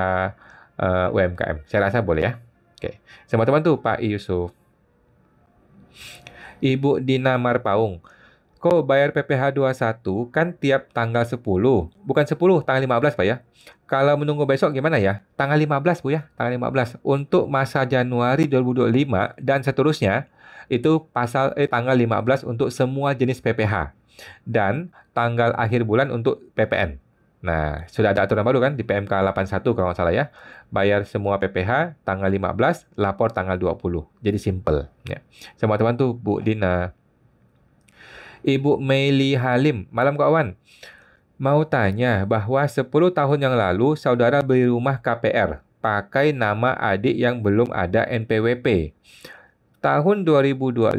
S1: UMKM. Saya rasa boleh ya. Oke, sama teman tuh Pak Yusuf. Ibu Dina Marpaung, kok bayar PPh 21 kan tiap tanggal 10, bukan 10, tanggal 15 Pak ya. Kalau menunggu besok gimana ya? Tanggal 15 Bu ya, tanggal 15. Untuk masa Januari 2025 dan seterusnya, itu tanggal 15 untuk semua jenis PPh. Dan tanggal akhir bulan untuk PPN. Nah, sudah ada aturan baru kan di PMK 81 kalau nggak salah ya. Bayar semua PPh tanggal 15, lapor tanggal 20. Jadi simple. Ya. Sama teman tuh Bu Dina. Ibu Meili Halim, malam kawan. Mau tanya bahwa 10 tahun yang lalu saudara beli rumah KPR pakai nama adik yang belum ada NPWP. Tahun 2025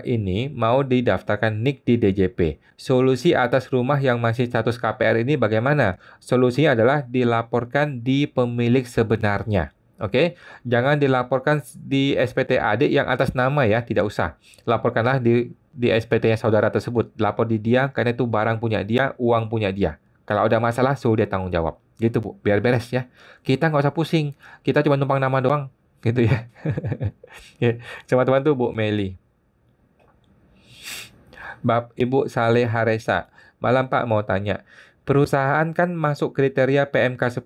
S1: ini mau didaftarkan NIK di DJP. Solusi atas rumah yang masih status KPR ini bagaimana? Solusinya adalah dilaporkan di pemilik sebenarnya. Oke, jangan dilaporkan di SPT adik yang atas nama ya, tidak usah. Laporkanlah di SPT-nya saudara tersebut. Lapor di dia karena itu barang punya dia, uang punya dia. Kalau ada masalah, suruh dia tanggung jawab. Gitu Bu, biar beres ya. Kita nggak usah pusing. Kita cuma numpang nama doang. Gitu ya. Ya, teman-teman tuh Bu Meli. Ibu Saleh Haresa. Malam Pak, mau tanya. Perusahaan kan masuk kriteria PMK 10.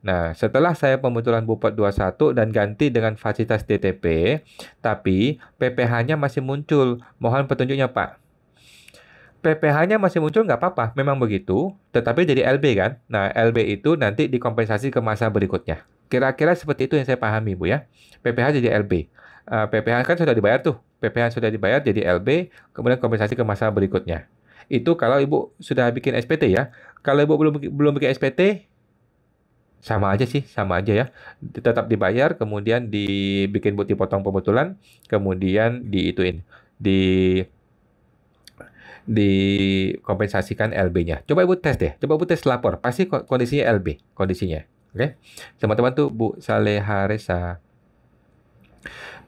S1: Nah, setelah saya pembetulan Bupet 21 dan ganti dengan fasilitas DTP, tapi PPh-nya masih muncul. Mohon petunjuknya Pak. PPh-nya masih muncul nggak apa-apa, memang begitu, tetapi jadi LB kan. Nah, LB itu nanti dikompensasi ke masa berikutnya. Kira-kira seperti itu yang saya pahami, Bu ya. PPh jadi LB. PPh kan sudah dibayar tuh. PPh sudah dibayar jadi LB, kemudian kompensasi ke masa berikutnya. Itu kalau Ibu sudah bikin SPT ya. Kalau Ibu belum bikin SPT, sama aja sih, sama aja ya. Tetap dibayar, kemudian dibikin bukti potong pembetulan, kemudian dikompensasikan LB-nya. Coba Ibu tes deh. Coba Ibu tes lapor. Pasti kondisinya LB kondisinya. Oke. Teman-teman tuh Bu Saleha Resa.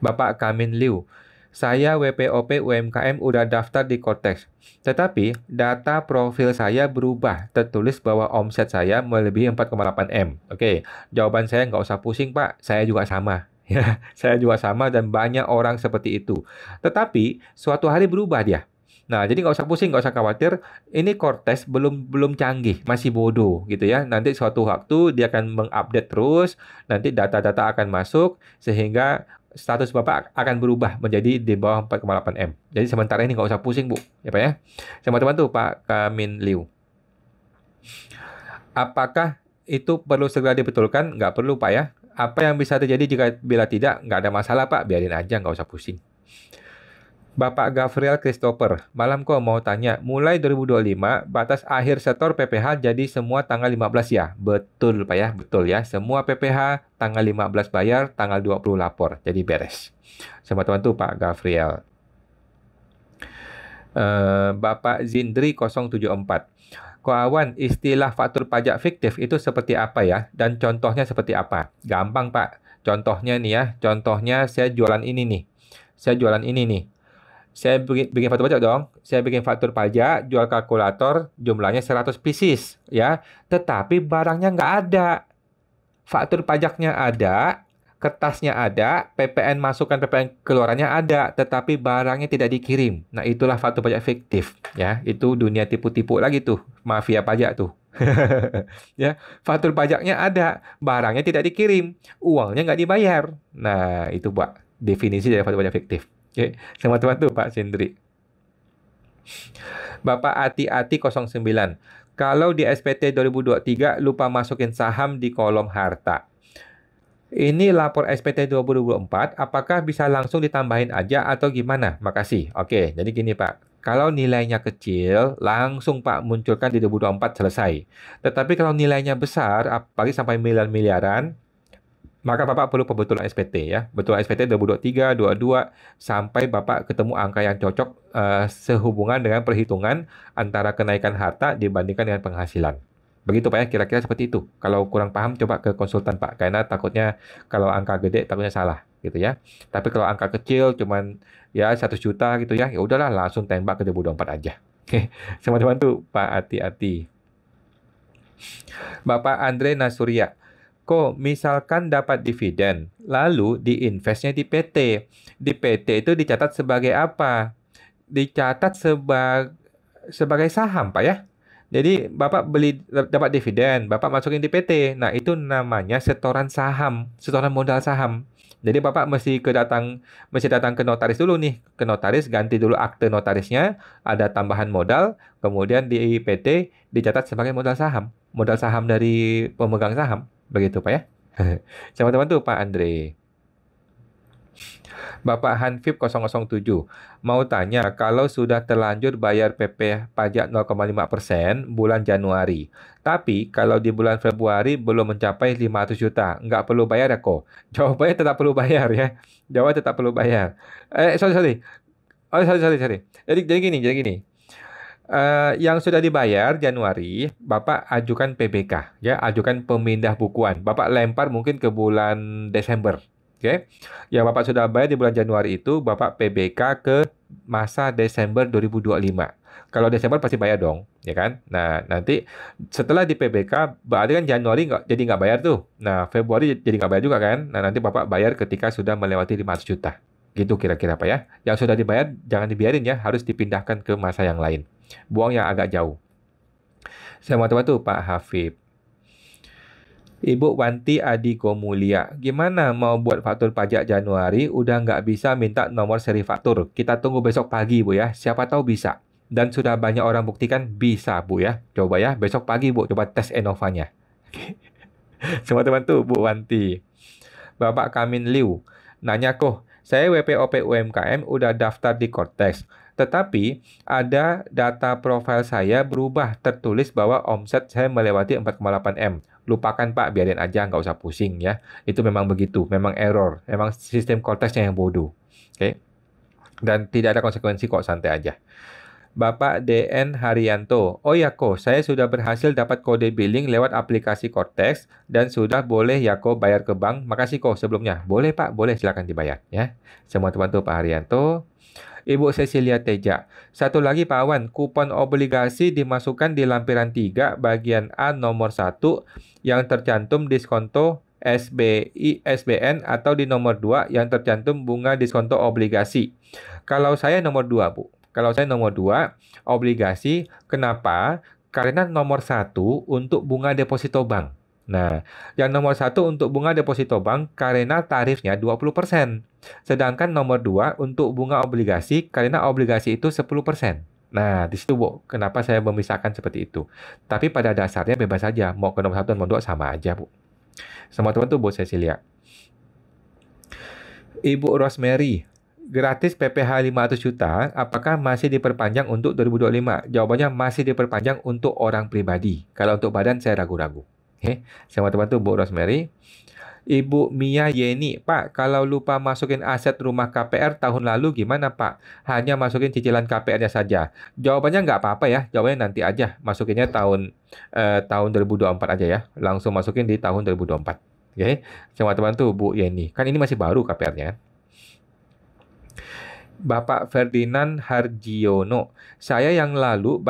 S1: Bapak Kamin Liu. Saya WPOP UMKM udah daftar di Kortex. Tetapi data profil saya berubah. Tertulis bahwa omset saya melebihi 4,8 M. Oke. Jawaban saya nggak usah pusing Pak. Saya juga sama. Ya, saya juga sama dan banyak orang seperti itu. Tetapi suatu hari berubah dia. Nah, jadi nggak usah pusing, nggak usah khawatir. Ini Cortex belum belum canggih, masih bodoh gitu ya. Nanti suatu waktu dia akan mengupdate terus, nanti data-data akan masuk sehingga status Bapak akan berubah menjadi di bawah 4,8 M. Jadi sementara ini nggak usah pusing, Bu. Ya, Pak ya. Sama teman tuh Pak Kamin Liu. Apakah itu perlu segera dibetulkan? Nggak perlu, Pak ya. Apa yang bisa terjadi jika bila tidak? Nggak ada masalah, Pak. Biarin aja, nggak usah pusing. Bapak Gabriel Christopher, malam kok mau tanya, mulai 2025 batas akhir setor PPh jadi semua tanggal 15 ya? Betul Pak ya, betul ya. Semua PPh tanggal 15 bayar, tanggal 20 lapor. Jadi beres. Sama teman tuh Pak Gabriel. Bapak Zindri 074. Kawan, istilah faktur pajak fiktif itu seperti apa ya? Dan contohnya seperti apa? Gampang Pak. Contohnya nih ya, contohnya saya jualan ini nih. Saya jualan ini nih. Saya bikin faktur pajak dong. Saya bikin faktur pajak, jual kalkulator, jumlahnya 100 pieces, ya. Tetapi barangnya nggak ada. Faktur pajaknya ada, kertasnya ada, PPN masukan PPN keluarannya ada, tetapi barangnya tidak dikirim. Nah, itulah faktur pajak fiktif, ya. Itu dunia tipu-tipu lagi tuh, mafia pajak tuh. Ya, faktur pajaknya ada, barangnya tidak dikirim, uangnya nggak dibayar. Nah, itu Pak, definisi dari faktur pajak fiktif. Oke, sama teman tuh Pak Sindri. Bapak Ati-Ati 09. Kalau di SPT 2023 lupa masukin saham di kolom harta. Ini lapor SPT 2024, apakah bisa langsung ditambahin aja atau gimana? Makasih. Oke, jadi gini Pak. Kalau nilainya kecil, langsung Pak munculkan di 2024 selesai. Tetapi kalau nilainya besar, apalagi sampai miliar-miliaran, maka Bapak perlu pembetulan SPT ya. Betulan SPT 2023, 22 sampai Bapak ketemu angka yang cocok sehubungan dengan perhitungan antara kenaikan harta dibandingkan dengan penghasilan. Begitu Pak ya, kira-kira seperti itu. Kalau kurang paham coba ke konsultan Pak, karena takutnya kalau angka gede takutnya salah gitu ya. Tapi kalau angka kecil cuman ya 100 juta gitu ya, ya udahlah langsung tembak ke 2024 aja. Oke, teman-teman tuh Pak hati-hati. Bapak Andre Nasuria. Kok misalkan dapat dividen, lalu diinvestnya di PT. Di PT itu dicatat sebagai apa? Dicatat sebagai saham, Pak ya. Jadi Bapak beli dapat dividen, Bapak masukin di PT. Nah, itu namanya setoran saham, setoran modal saham. Jadi Bapak mesti datang ke notaris dulu nih, ke notaris ganti dulu akte notarisnya, ada tambahan modal, kemudian di PT dicatat sebagai modal saham dari pemegang saham. Begitu Pak ya. Sama teman tuh Pak Andre. Bapak Hanfib 007. Mau tanya, kalau sudah terlanjur bayar PP pajak 0,5% bulan Januari. Tapi kalau di bulan Februari belum mencapai 500 juta, nggak perlu bayar ya kok? Jawabannya tetap perlu bayar ya. Jawabannya tetap perlu bayar. Sorry. Oh, sorry. Jadi gini. Yang sudah dibayar Januari, Bapak ajukan PBK, ya, ajukan pemindah bukuan. Bapak lempar mungkin ke bulan Desember, oke? Yang Bapak sudah bayar di bulan Januari itu, Bapak PBK ke masa Desember 2025. Kalau Desember pasti bayar dong, ya kan? Nah, nanti setelah di PBK, berarti kan Januari nggak bayar tuh. Nah, Februari jadi nggak bayar juga kan? Nah, nanti Bapak bayar ketika sudah melewati 500 juta. Gitu kira-kira Pak ya. Yang sudah dibayar jangan dibiarin ya, harus dipindahkan ke masa yang lain. Buang yang agak jauh. Sama teman tuh Pak Hafib. Ibu Wanti Adi Gomulia. Gimana mau buat faktur pajak Januari udah nggak bisa minta nomor seri faktur. Kita tunggu besok pagi Bu ya. Siapa tahu bisa. Dan sudah banyak orang buktikan bisa Bu ya. Coba ya besok pagi Bu coba tes Enovanya. Sama teman tuh Bu Wanti. Bapak Kamin Liu. Nanya kok, saya WPOP UMKM udah daftar di Cortex. Tetapi ada data profil saya berubah, tertulis bahwa omset saya melewati 4,8 M. Lupakan Pak, biarin aja, nggak usah pusing ya. Itu memang begitu, memang error, memang sistem Cortexnya yang bodoh. Oke. Dan tidak ada konsekuensi kok, santai aja. Bapak DN Haryanto. Oh ya kok, saya sudah berhasil dapat kode billing lewat aplikasi Cortex dan sudah boleh ya kok bayar ke bank. Makasih kok sebelumnya. Boleh Pak, boleh silakan dibayar ya. Semua teman tuh Pak Haryanto. Ibu Cecilia Teja. Satu lagi Pak Awan, kupon obligasi dimasukkan di lampiran 3 bagian A nomor 1 yang tercantum diskonto SBI, SBN atau di nomor 2 yang tercantum bunga diskonto obligasi. Kalau saya nomor 2 Bu. Kalau saya nomor 2, obligasi. Kenapa? Karena nomor 1 untuk bunga deposito bank. Nah, yang nomor 1 untuk bunga deposito bank karena tarifnya 20%. Sedangkan nomor 2 untuk bunga obligasi karena obligasi itu 10%. Nah, di situ Bu, kenapa saya memisahkan seperti itu. Tapi pada dasarnya bebas saja, mau ke nomor 1 nomor 2 sama aja Bu. Sama teman tuh Bu Cecilia. Ibu Rosemary, gratis PPh 500 juta, apakah masih diperpanjang untuk 2025? Jawabannya masih diperpanjang untuk orang pribadi. Kalau untuk badan saya ragu-ragu. Oke, sama teman tuh Bu Rosemary. Ibu Mia Yeni, Pak, kalau lupa masukin aset rumah KPR tahun lalu gimana Pak? Hanya masukin cicilan KPR-nya saja. Jawabannya nggak apa-apa ya, jawabannya nanti aja. Masukinnya tahun 2024 aja ya. Langsung masukin di tahun 2024. Oke, sama teman tuh Bu Yeni. Kan ini masih baru KPR-nya. Bapak Ferdinand Hargiono, saya yang lalu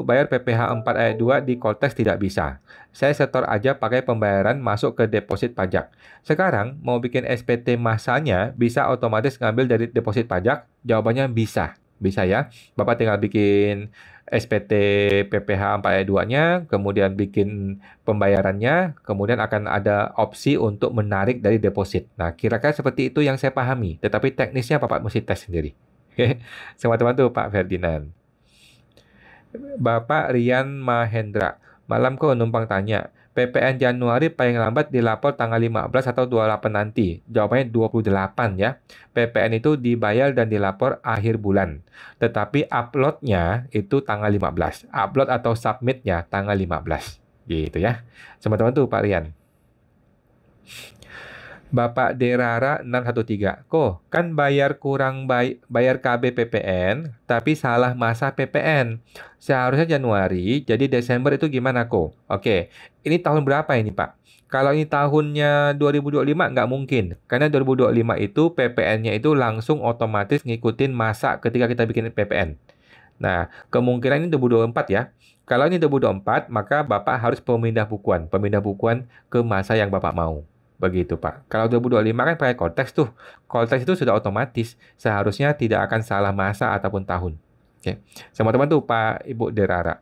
S1: bayar PPh 4 ayat 2 di Koltex tidak bisa. Saya setor aja pakai pembayaran masuk ke deposit pajak. Sekarang mau bikin SPT masanya bisa otomatis ngambil dari deposit pajak? Jawabannya bisa. Bisa ya. Bapak tinggal bikin SPT PPh 4 ayat 2-nya, kemudian bikin pembayarannya, kemudian akan ada opsi untuk menarik dari deposit. Nah, kira-kira seperti itu yang saya pahami. Tetapi teknisnya Bapak mesti tes sendiri. Oke, sama teman tuh Pak Ferdinand. Bapak Rian Mahendra, malam kok numpang tanya, PPN Januari paling lambat dilapor tanggal 15 atau 28 nanti? Jawabannya 28 ya. PPN itu dibayar dan dilapor akhir bulan. Tetapi uploadnya itu tanggal 15. Upload atau submitnya tanggal 15. Gitu ya. Sama teman tuh Pak Rian. Bapak Derara 613. Kok kan bayar KB PPN tapi salah masa PPN. Seharusnya Januari, jadi Desember itu gimana kok? Oke, ini tahun berapa ini Pak? Kalau ini tahunnya 2025 nggak mungkin. Karena 2025 itu PPN-nya itu langsung otomatis ngikutin masa ketika kita bikin PPN. Nah, kemungkinan ini 2024 ya. Kalau ini 2024, maka Bapak harus pemindah bukuan ke masa yang Bapak mau. Begitu, Pak. Kalau 2025 kan pakai konteks tuh. Konteks itu sudah otomatis. Seharusnya tidak akan salah masa ataupun tahun. Oke. Sama teman tuh, Pak Ibu Derara.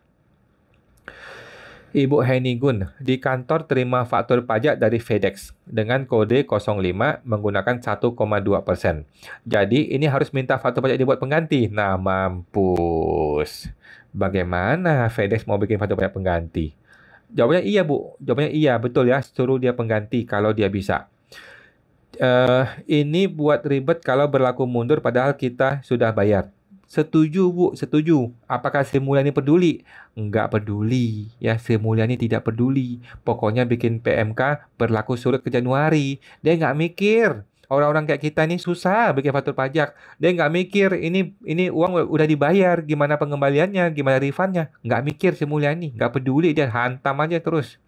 S1: Ibu Henigun, di kantor terima faktur pajak dari FedEx dengan kode 05 menggunakan 1,2%. Jadi ini harus minta faktur pajak dibuat pengganti. Nah, mampus. Bagaimana FedEx mau bikin faktur pajak pengganti? Jawabannya iya, Bu. Jawabannya iya, betul ya. Suruh dia pengganti kalau dia bisa. Ini buat ribet kalau berlaku mundur padahal kita sudah bayar. Setuju, Bu, setuju. Apakah Sri Mulyani peduli? Enggak peduli. Ya, Sri Mulyani tidak peduli. Pokoknya bikin PMK berlaku surut ke Januari. Dia nggak mikir. Orang-orang kayak kita ini susah bikin faktur pajak. Dia nggak mikir ini uang udah dibayar, gimana pengembaliannya, gimana refundnya. Nggak mikir Sri Mulyani, nggak peduli, dia hantam aja terus.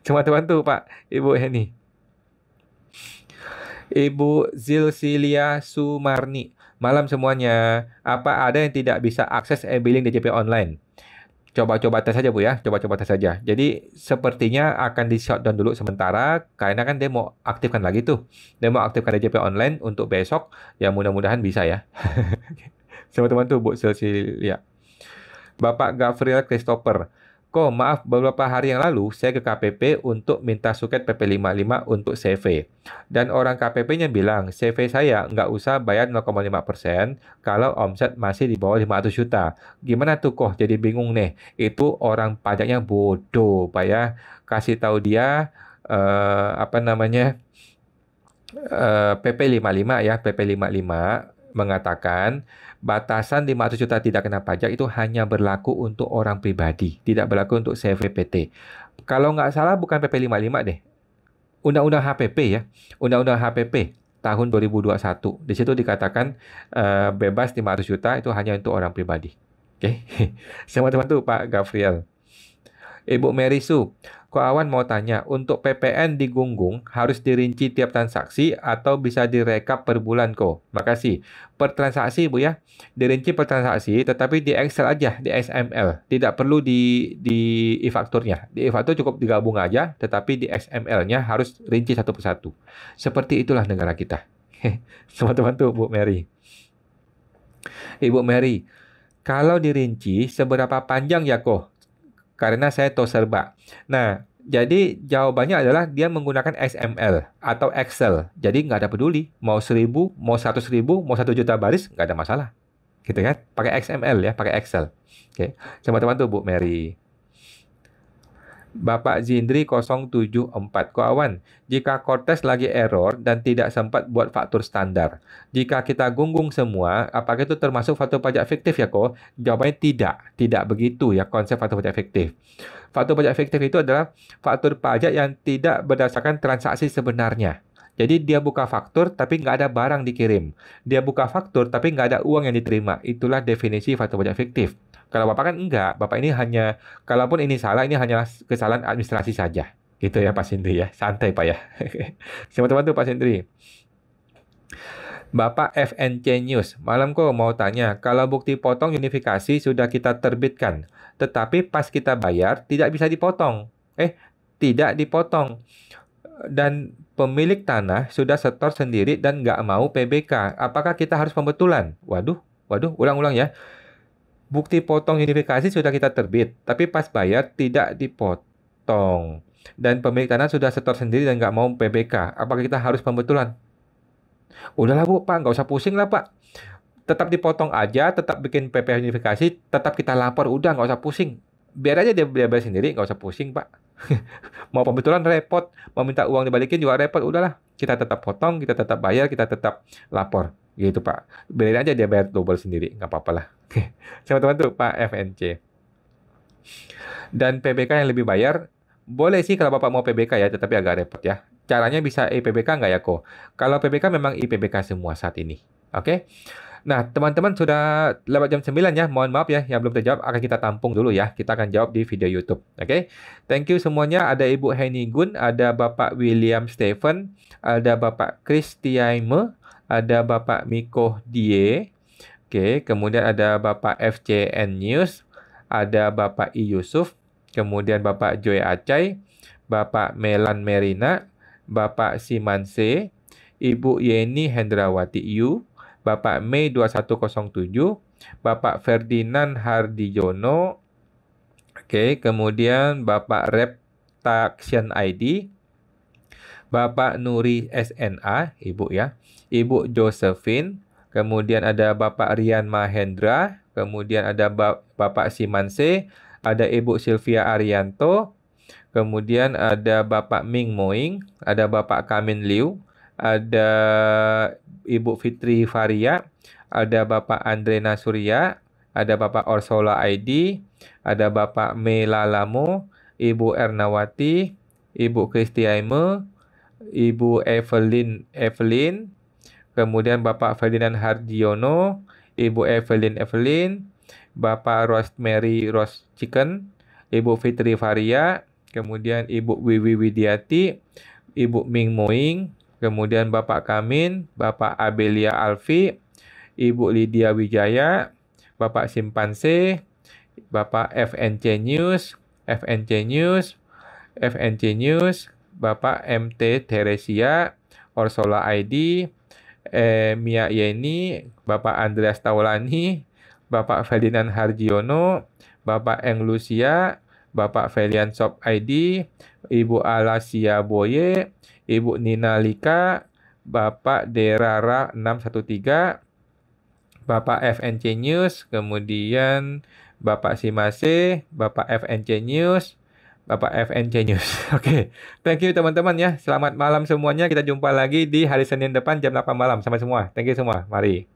S1: Teman-teman tuh Pak, Ibu Heni. Ibu Zilsilia Sumarni. Malam semuanya. Apa ada yang tidak bisa akses e-billing DJP online? Coba-coba tes saja Bu ya, coba-coba tes saja. Jadi sepertinya akan di shutdown dulu sementara karena kan dia mau aktifkan lagi tuh. Dia mau aktifkan DJP online untuk besok. Ya mudah-mudahan bisa ya. Teman-teman tuh Bu Cecilia. Bapak Gabriel Christopher. Kok maaf beberapa hari yang lalu saya ke KPP untuk minta suket PP55 untuk CV. Dan orang KPP-nya bilang CV saya nggak usah bayar 0,5% kalau omset masih di bawah 500 juta. Gimana tuh kok jadi bingung nih. Itu orang pajaknya bodoh Pak ya. Kasih tahu dia apa namanya PP55 ya, PP55 mengatakan batasan 500 juta tidak kena pajak itu hanya berlaku untuk orang pribadi, tidak berlaku untuk CVPT. Kalau nggak salah bukan PP55 deh. Undang-Undang HPP ya. Undang-Undang HPP tahun 2021. Di situ dikatakan bebas 500 juta itu hanya untuk orang pribadi. Oke. Sama teman tuh Pak Gabriel. Ibu Mary Su, Ko Awan mau tanya, untuk PPN di Gunggung harus dirinci tiap transaksi atau bisa direkap per bulan kok? Makasih. Per transaksi Bu ya, dirinci per transaksi tetapi di Excel aja, di XML. Tidak perlu di e-fakturnya. Di e-faktur cukup digabung aja, tetapi di XML-nya harus rinci satu persatu. Seperti itulah negara kita. Teman-teman tuh Bu Mary. Ibu Mary, kalau dirinci seberapa panjang ya kok? Karena saya tahu serba. Nah, jadi jawabannya adalah dia menggunakan XML atau Excel. Jadi nggak ada peduli. Mau 1000, mau 100.000, mau 1 juta baris, nggak ada masalah. Gitu kan? Pakai XML ya, pakai Excel. Oke, sama teman tuh Bu Mary. Bapak Zindri 074. Kawan, jika Cortez lagi error dan tidak sempat buat faktur standar. Jika kita gunggung semua, apakah itu termasuk faktur pajak fiktif ya kok? Jawabannya tidak. Tidak begitu ya konsep faktur pajak fiktif. Faktur pajak fiktif itu adalah faktur pajak yang tidak berdasarkan transaksi sebenarnya. Jadi dia buka faktur tapi nggak ada barang dikirim. Dia buka faktur tapi nggak ada uang yang diterima. Itulah definisi faktur pajak fiktif. Kalau Bapak kan enggak. Bapak ini hanya, kalaupun ini salah, ini hanyalah kesalahan administrasi saja. Gitu ya Pak Sindri ya. Santai Pak ya. Teman-teman tuh Pak Sindri. Bapak FNC News, malam kok mau tanya, kalau bukti potong unifikasi sudah kita terbitkan, tetapi pas kita bayar tidak bisa dipotong. Tidak dipotong. Dan pemilik tanah sudah setor sendiri dan nggak mau PBK. Apakah kita harus pembetulan? Waduh, waduh, ulang-ulang ya. Bukti potong unifikasi sudah kita terbit, tapi pas bayar tidak dipotong. Dan pemilik tanah sudah setor sendiri dan nggak mau PBK. Apakah kita harus pembetulan? Udahlah Bu, Pak, nggak usah pusing lah Pak. Tetap dipotong aja, tetap bikin PPh unifikasi, tetap kita lapor, udah nggak usah pusing. Biar aja dia bayar sendiri, nggak usah pusing Pak. Mau pembetulan repot, mau minta uang dibalikin juga repot, udahlah. Kita tetap potong, kita tetap bayar, kita tetap lapor. Gitu Pak. Biarin aja dia bayar double sendiri, nggak apa-apa lah. Sama-sama tuh Pak FNC. Dan PBK yang lebih bayar, boleh sih kalau Bapak mau PBK ya, tetapi agak repot ya. Caranya bisa IPBK nggak ya kok? Kalau PBK memang IPBK semua saat ini. Oke? Nah, teman-teman sudah lewat jam 9 ya. Mohon maaf ya, yang belum terjawab akan kita tampung dulu ya. Kita akan jawab di video YouTube. Oke? Thank you semuanya. Ada Ibu Henny Gun, ada Bapak William Stephen, ada Bapak Christiaime, ada Bapak Miko Die. Oke, kemudian ada Bapak FCN News, ada Bapak I Yusuf, kemudian Bapak Joy Acai, Bapak Melan Merina, Bapak Simanse, Ibu Yeni Hendrawati Yu, Bapak Mei 2107, Bapak Ferdinand Hardijono, oke, kemudian Bapak Reptaction ID, Bapak Nuri SNA, Ibu ya, Ibu Josephine, kemudian ada Bapak Rian Mahendra, kemudian ada Bapak Simanse, ada Ibu Sylvia Arianto, kemudian ada Bapak Ming Moing, ada Bapak Kamin Liu, ada Ibu Fitri Faria, ada Bapak Andrena Surya, ada Bapak Orsola ID, ada Bapak Melalamo, Ibu Ernawati, Ibu Kristiaime, Ibu Evelyn, kemudian Bapak Ferdinand Hardiono, Ibu Evelyn, Bapak Rosemary Rose Chicken, Ibu Fitri Faria, kemudian Ibu Wiwi Widiati, Ibu Ming Moing, kemudian Bapak Kamin, Bapak Abelia Alfi, Ibu Lydia Wijaya, Bapak Simpanse, Bapak FNC News, Bapak MT Teresia, Orsola ID, Mia Yeni, Bapak Andreas Taulani, Bapak Ferdinand Harjiono, Bapak Eng Lucia, Bapak Felian Shop ID, Ibu Alasia Boye, Ibu Nina Lika, Bapak Derara 613, Bapak FNC News, kemudian Bapak Simase, Bapak FNC News, Bapak FNC News. Oke, thank you teman-teman ya. Selamat malam semuanya. Kita jumpa lagi di hari Senin depan jam 8 malam. Sampai semua. Thank you semua. Mari.